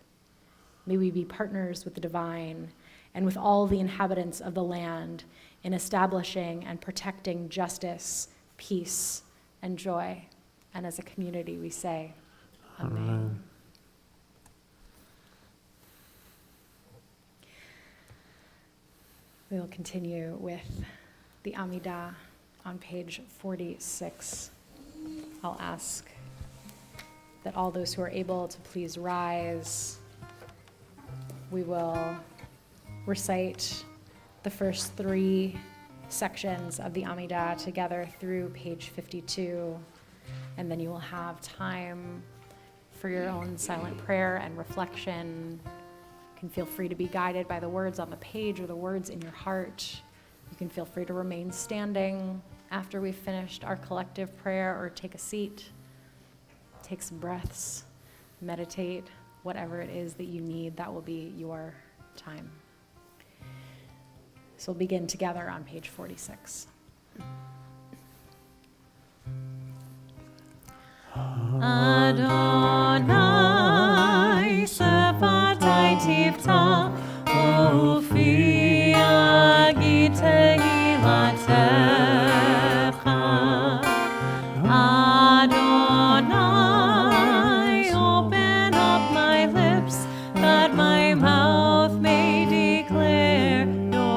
May we be partners with the divine and with all the inhabitants of the land in establishing and protecting justice, peace, and joy. And as a community, we say, Amen. We will continue with the Amidah on page 46. I'll ask that all those who are able to please rise. We will recite the first 3 sections of the Amidah together through page 52, and then you will have time for your own silent prayer and reflection. You can feel free to be guided by the words on the page or the words in your heart. You can feel free to remain standing after we've finished our collective prayer, or take a seat, take some breaths, meditate, whatever it is that you need, that will be your time. So we'll begin together on page 46. Adonai Sefatai Tifta Ufi Agi Tehilatecha Adonai, open up my lips that my mouth may declare your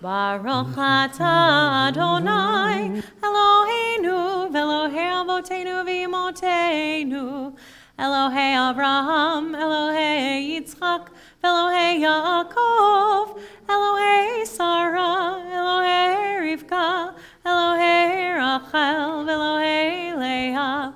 Baruch atah Adonai, Eloheinu, Velohei Avotenu v'Imotenu, Elohei Abraham, Elohei Yitzchak, Elohei Yaakov, Elohei Sarah, Elohei Rivka, Elohei Rachel, Elohei Leah,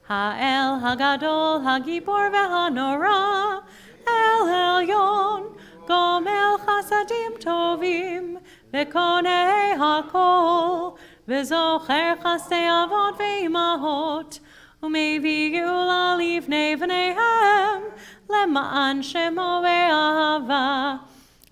Ha'el Hagadol, Hagibor v'Hanora, El Elyon, Gomel Chasadim Tovim, V'konei Hakol, V'zocher Chasdei Avot v'Imahot, U'mevi'u l'alivnei v'neihem, Lema'an Shemo ve'ahava,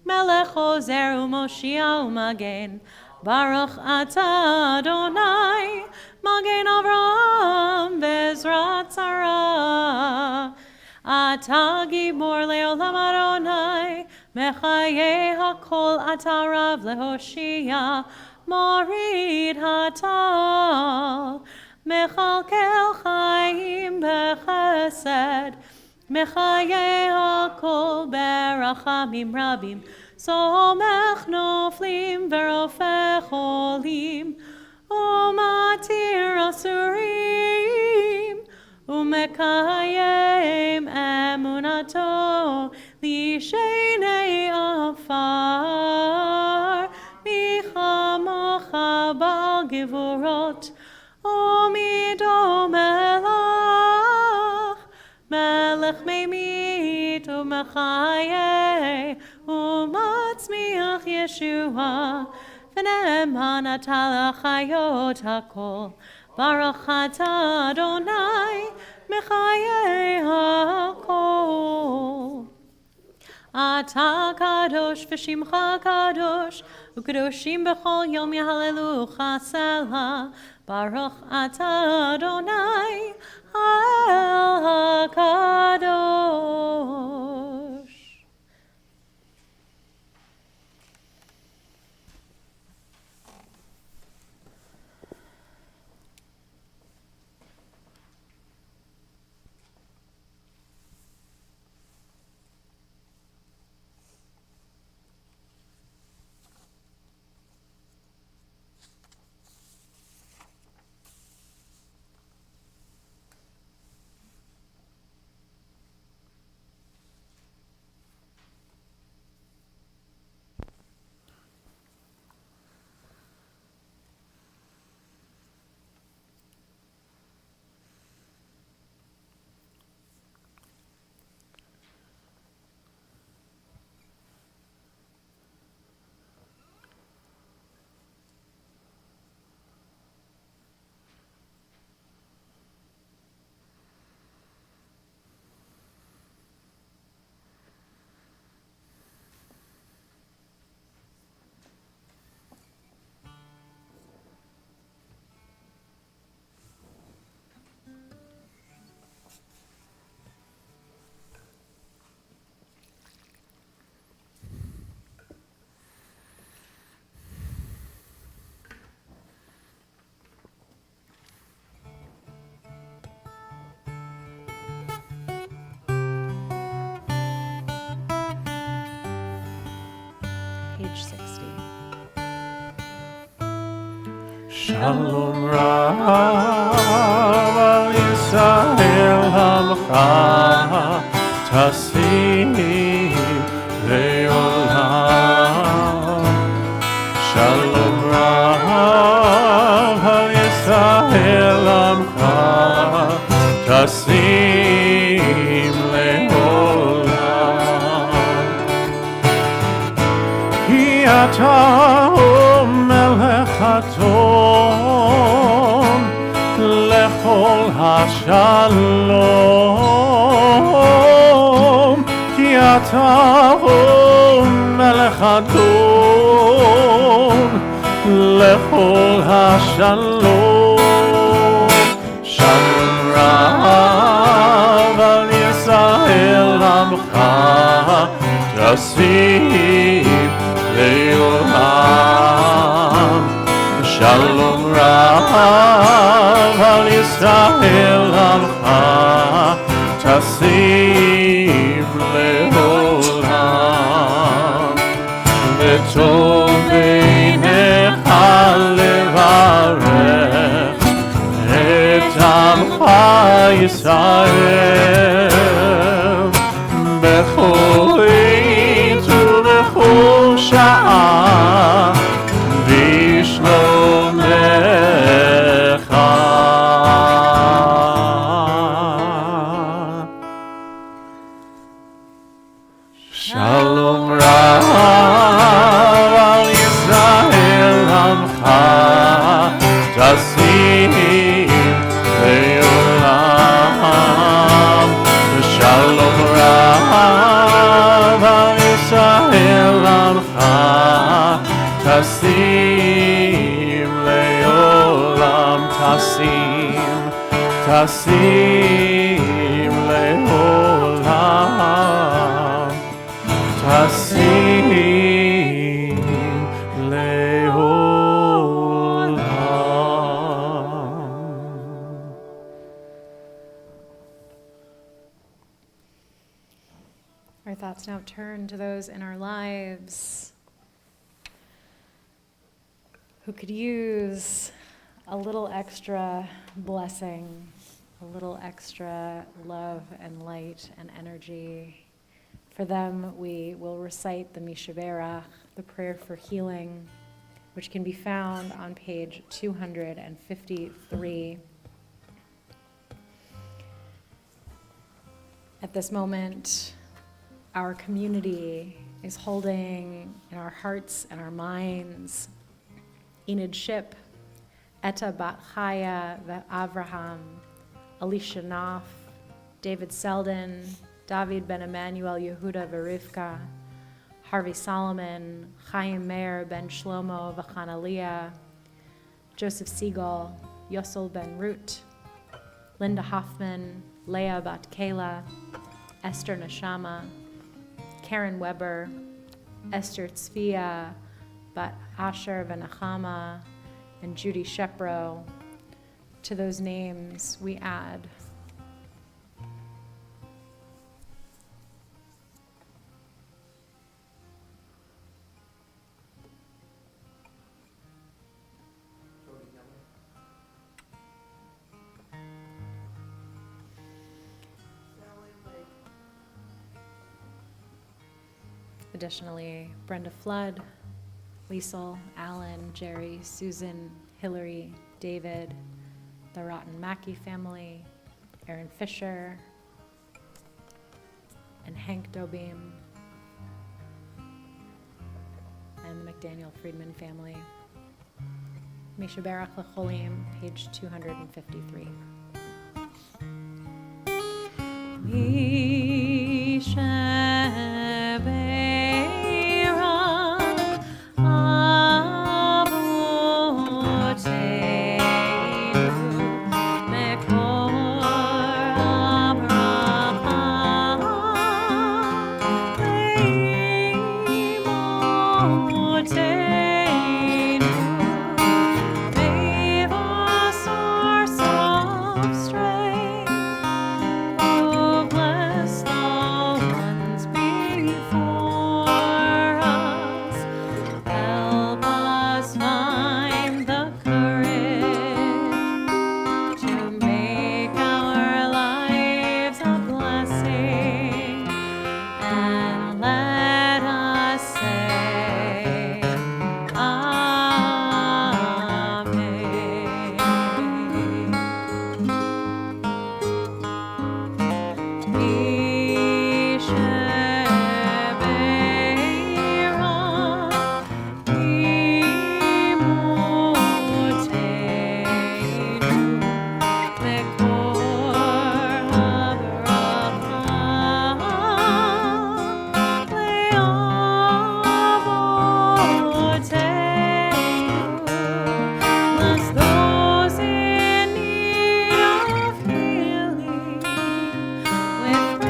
Melech Ozer u'Moshia u'Magen, Baruch atah Adonai, Magen Avraham v'Ezrat Sarah. Ata gibor leolam Adonai, Mechaye hakol ata rav lehoshia, Morid hatal, Mechalkel chaim bechesed, Mechaye hakol berachamim rabim, Somech noflim verofech olim, Umatir asurim, Umekayem emunato lishenei afar, Michamocha bal gevurot, Umido melach, Melech meimit umechaye, Umatzmiach Yeshua, V'ne'eman atah l'chayot hakol, Baruch atah Adonai, Mechaye hakol. Ata kadosh v'shimcha kadosh, u'kadoshim b'chol yom yahalelucha selah. Baruch atah Adonai, el hakadosh. Page 60. Shalom Rav al Yisrael Hamcha Tasim Leolam. Shalom Rav al Yisrael Hamcha Tasim Leolam. Ki ata Melech lechol hashalom, ki ata melech adon lechol hashalom. Shalom Rav al Yisrael Amcha tasim leolam. Shalom Rav al Yisrael Amcha tasim leolam. V'tov ישראל בכל עת ובכל שעה בשלומך. שלום רב על ישראל עמך תשים לעולם. שלום רב על ישראל עמך תשים לעולם. תשים לעולם. תשים לעולם. Our thoughts now turn to those in our lives who could use a little extra blessing, a little extra love and light and energy. For them, we will recite the Mishaberach, the prayer for healing, which can be found on page 253. At this moment, our community is holding in our hearts and our minds Enid Ship, Etta Bat Chaya Avraham, Alicia Knopf, David Selden, David Ben Emmanuel Yehuda Verivka, Harvey Solomon, Chaim Meir Ben Shlomo V'Chanaliah, Joseph Siegel, Yossel Ben Root, Linda Hoffman, Leah Bat Kayla, Esther Neshama, Karen Weber, Esther Tzvia Bat Asher Venachama, and Judy Shepro. To those names we add additionally Brenda Flood, Liesel, Alan, Jerry, Susan, Hillary, David, the Rotten Mackey family, Aaron Fisher, and Hank Dobim, and the McDaniel Friedman family. Mishaberach L'cholim, page 253. With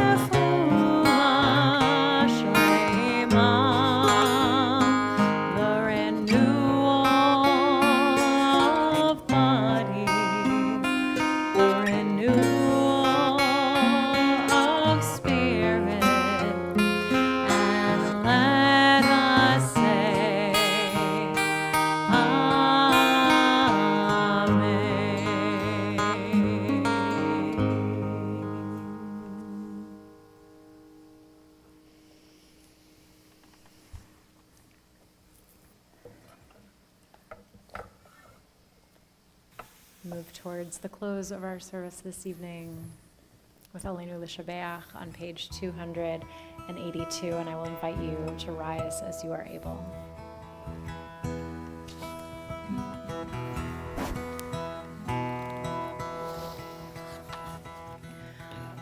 move towards the close of our service this evening with Aleinu L'Shabeach on page 282, and I will invite you to rise as you are able.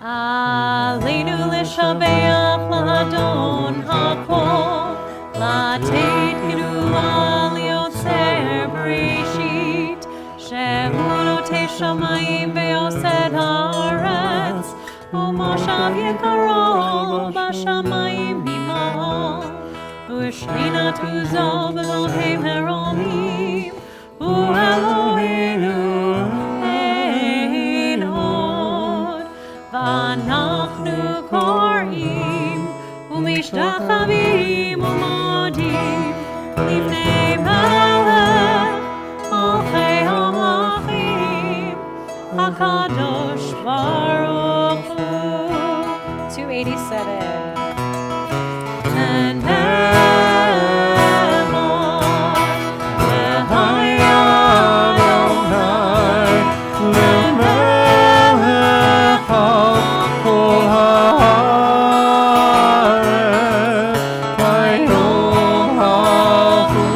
Aleinu L'Shabeach L'Adon HaKol L'Ateit Kirua L'Yotzer Bereshit Shehu Notei Shamayim Ve'osed Haaretz U'moshav Yekaro B'Shamayim Mimahol U'Shrinat Uzo B'Elohim Heromim U'Eloheinu Ein Od V'Anachnu Korim U'Mishtachavim U'Modim Lifnei Melech Malchei HaMelachim HaKadosh Baruch Hu. 287. And Emor V'Haya Adonai L'melech kol haaretz Vayom hahu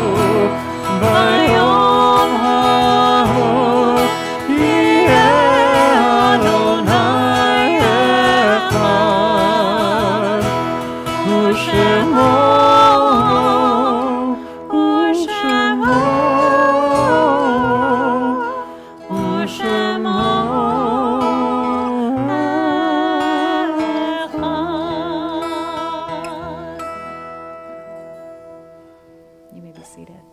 Vayom hahu Yeh Adonai echad U'shemo U'shemo U'shemo Echad. You may be seated.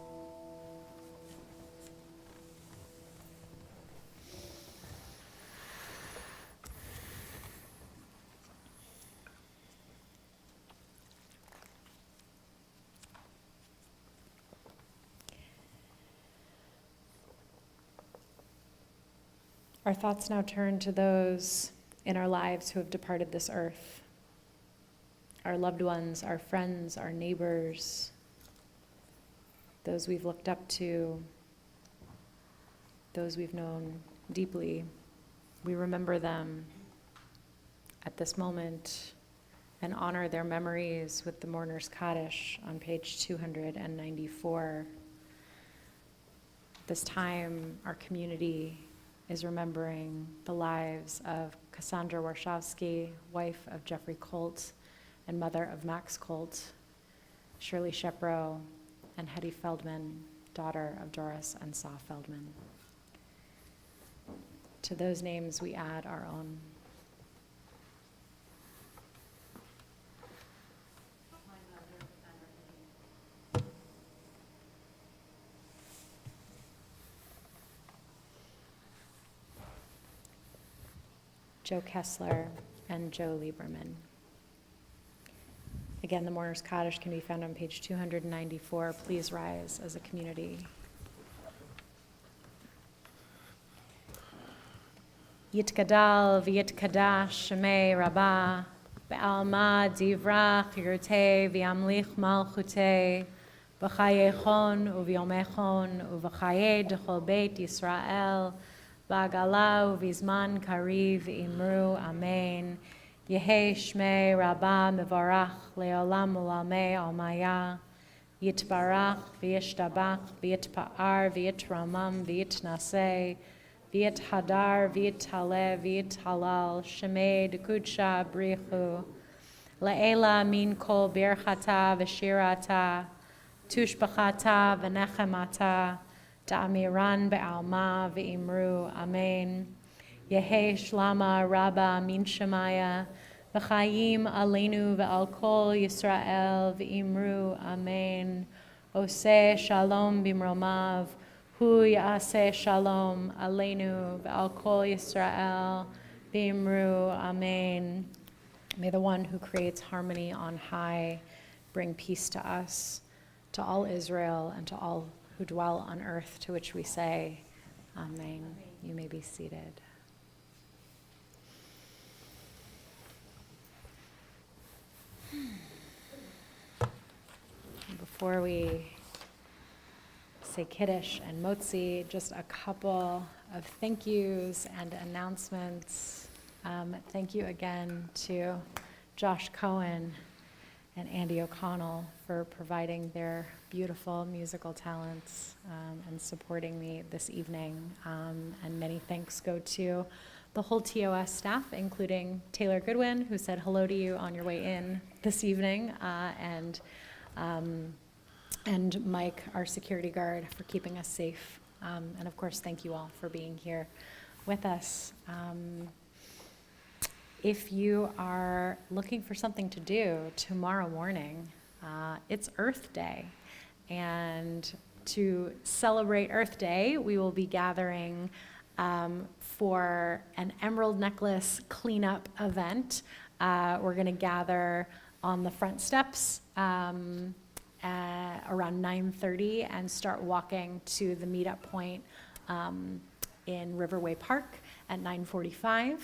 Our thoughts now turn to those in our lives who have departed this earth. Our loved ones, our friends, our neighbors, those we've looked up to, those we've known deeply. We remember them at this moment and honor their memories with the Mourner's Kaddish on page 294. This time, our community is remembering the lives of Cassandra Warshawski, wife of Jeffrey Colt and mother of Max Colt, Shirley Shepro, and Hetty Feldman, daughter of Doris and Saw Feldman. To those names, we add our own. Joe Kessler and Joe Lieberman. Again, the Mourner's Kaddish can be found on page 294. Please rise as a community. Yitgadal v'yitkadash shemei Rabbah be'alma divrach yirtei v'yamlich malchutei v'chayechon u'v'yomechon u'v'chayei d'chol beit Yisrael Ba'gala u'vizman kariv imru amen. Yehei shmei Rabbah mevarach le'olam u'lamei almaya. Yitbarach v'yishtabach v'yitpa'ar v'yitramam v'yitnaseh v'yithadar v'yithaleh v'yithalal shemei d'kudsha brichu. Le'ela min kol birchata v'shirata tushbachata v'nechemata Ta'amiran be'alma v'imru, amen. Yehei shlama rabba min shemaya, v'chayim aleinu ve'al kol Yisrael v'imru, amen. Oseh shalom bimromav, hu ya'aseh shalom aleinu ve'al kol Yisrael v'imru, amen. May the one who creates harmony on high bring peace to us, to all Israel, and to all who dwell on earth, to which we say, amen. You may be seated. Before we say Kiddush and Motzi, just a couple of thank yous and announcements. Thank you again to Josh Cohen and Andy O'Connell for providing their beautiful musical talents and supporting me this evening. And many thanks go to the whole TOS staff, including Taylor Goodwin, who said hello to you on your way in this evening, and Mike, our security guard, for keeping us safe. And of course, thank you all for being here with us. If you are looking for something to do tomorrow morning, it's Earth Day. And to celebrate Earth Day, we will be gathering for an emerald necklace cleanup event. We're going to gather on the front steps around 9:30 and start walking to the meetup point in Riverway Park at 9:45.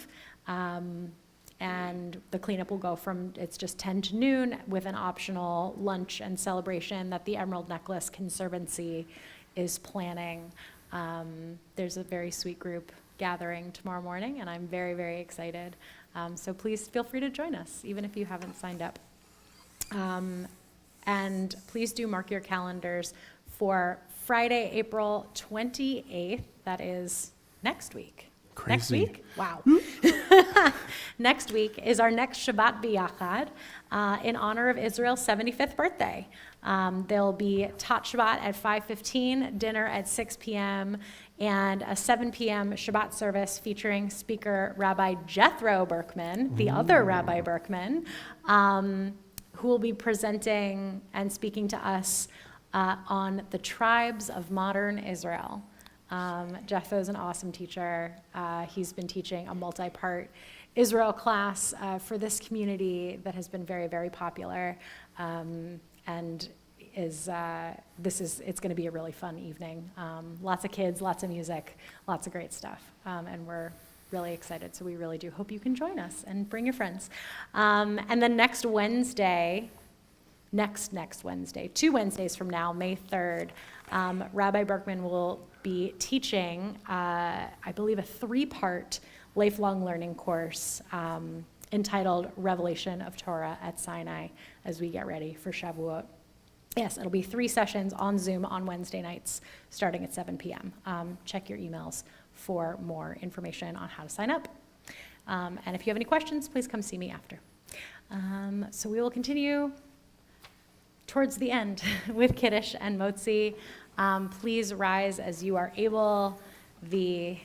And the cleanup will go from, it's just 10 to noon with an optional lunch and celebration that the Emerald Necklace Conservancy is planning. There's a very sweet group gathering tomorrow morning, and I'm very, very excited. So please feel free to join us, even if you haven't signed up. And please do mark your calendars for Friday, April 28th. That is next week. Crazy. Next week? Wow. Next week is our next Shabbat B'Yachad in honor of Israel's 75th birthday. There'll be Tot Shabbat at 5:15, dinner at 6 p.m., and a 7 p.m. Shabbat service featuring speaker Rabbi Jethro Berkman, the other Rabbi Berkman, who will be presenting and speaking to us on the tribes of modern Israel. Jethro's an awesome teacher. He's been teaching a multi-part Israel class for this community that has been very, very popular, and it's going to be a really fun evening. Lots of kids, lots of music, lots of great stuff, and we're really excited. So we really do hope you can join us and bring your friends. And then next Wednesday, 2 Wednesdays from now, May 3rd, Rabbi Berkman will be teaching, I believe, a 3-part lifelong learning course entitled Revelation of Torah at Sinai as we get ready for Shavuot. Yes, it'll be 3 sessions on Zoom on Wednesday nights starting at 7 p.m. Check your emails for more information on how to sign up. And if you have any questions, please come see me after. So we will continue towards the end with Kiddush and Motzi. Please rise as you are able. The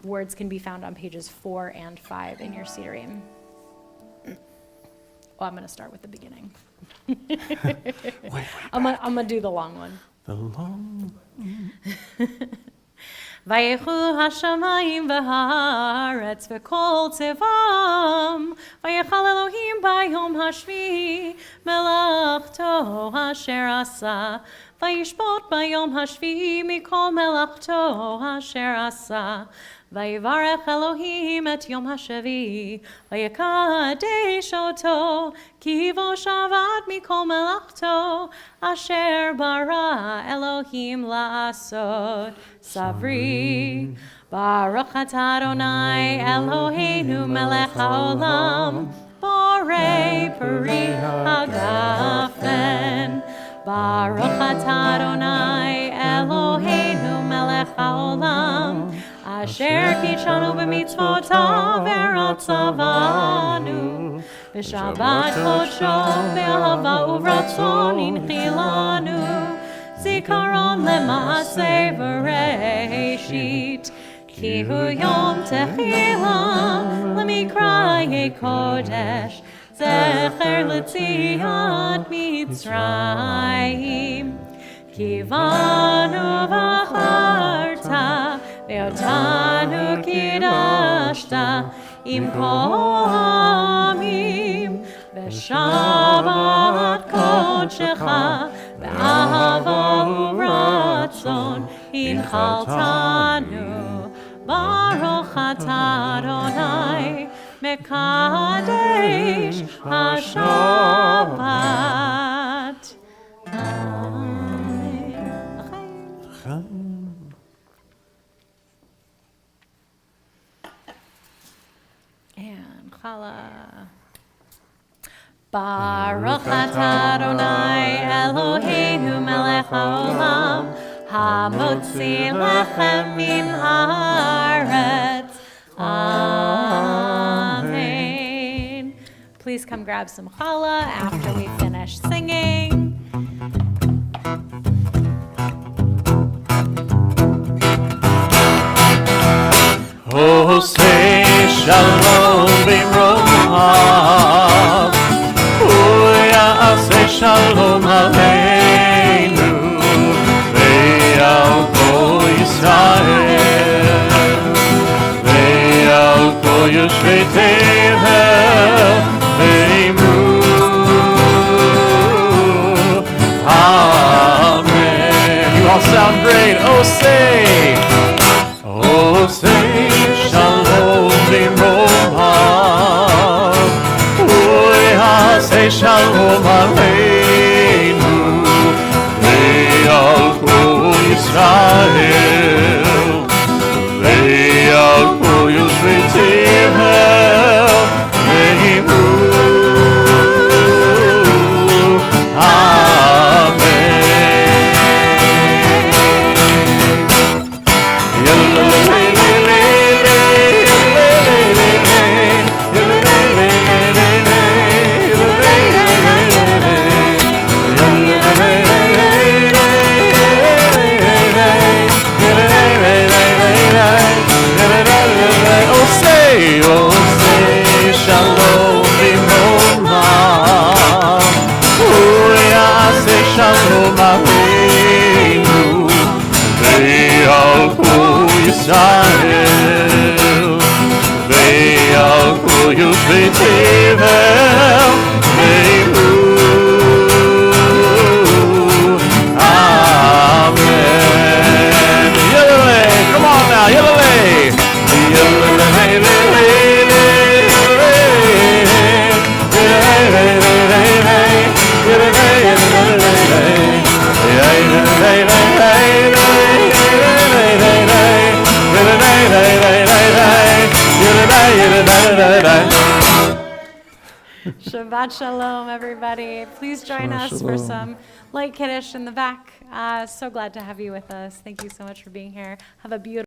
words can be found on pages 4 and 5 in your Sidurim. Oh, I'm going to start with the beginning. I'm going to do the long one. The long. ויחו השמיים והארץ וכל צבאם, ויחל אלוהים ביום השביעי מלאכתו אשר עשה, וישפוט ביום השביעי מכל מלאכתו אשר עשה. ויברך אלוהים את יום השביעי, ויקדש אותו, כי בו שבת מכל מלאכתו, אשר ברא אלוהים לעשות. סברי, ברוך אתה אדוני אלוהינו מלך העולם, בורא פרי הגפן. ברוך אתה אדוני אלוהינו מלך העולם, אשר קידשנו במצוותיו ורצה בנו, בשבת קודשו באהבה וברצון הנחילנו, זיכרון למעשה בראשית, כי הוא יום תחילה למקראי קודש, זכר ליציאת מצרים. כי בנו בחרת ואותנו קידשת עם כל העמים, בשבת קודשך באהבה וברצון הנחלתנו. ברוך אתה אדוני מקדש השבת. challah. Baruch atah Adonai Eloheinu melech haolam, hamotzi lechem min haaretz. Amen. Please come grab some challah after we finish singing. Oh, say shalom b'mromav. Oh, ya'aseh shalom aleinu. Ve'al kol Yisrael. Ve'al kol yoshvei tevel. Ve'imru. Amen. You all sound great. Oh, say. Oh, say shalom b'mromav. Oh, say shalom aleinu. Ve'al kol Yisrael. Ve'al kol yoshvei tevel. Ve'imru. Shalom aleinu, ve'al kol Yisrael, ve'al kol yoshvei tevel, ve'imru. Amen. Yelele, come on now, yelele. Yelele, yelele, Shabbat Shalom, everybody. Please join Shabbat us for shalom. some light Kiddush in the back. So glad to have you with us. Thank you so much for being here. Have a beautiful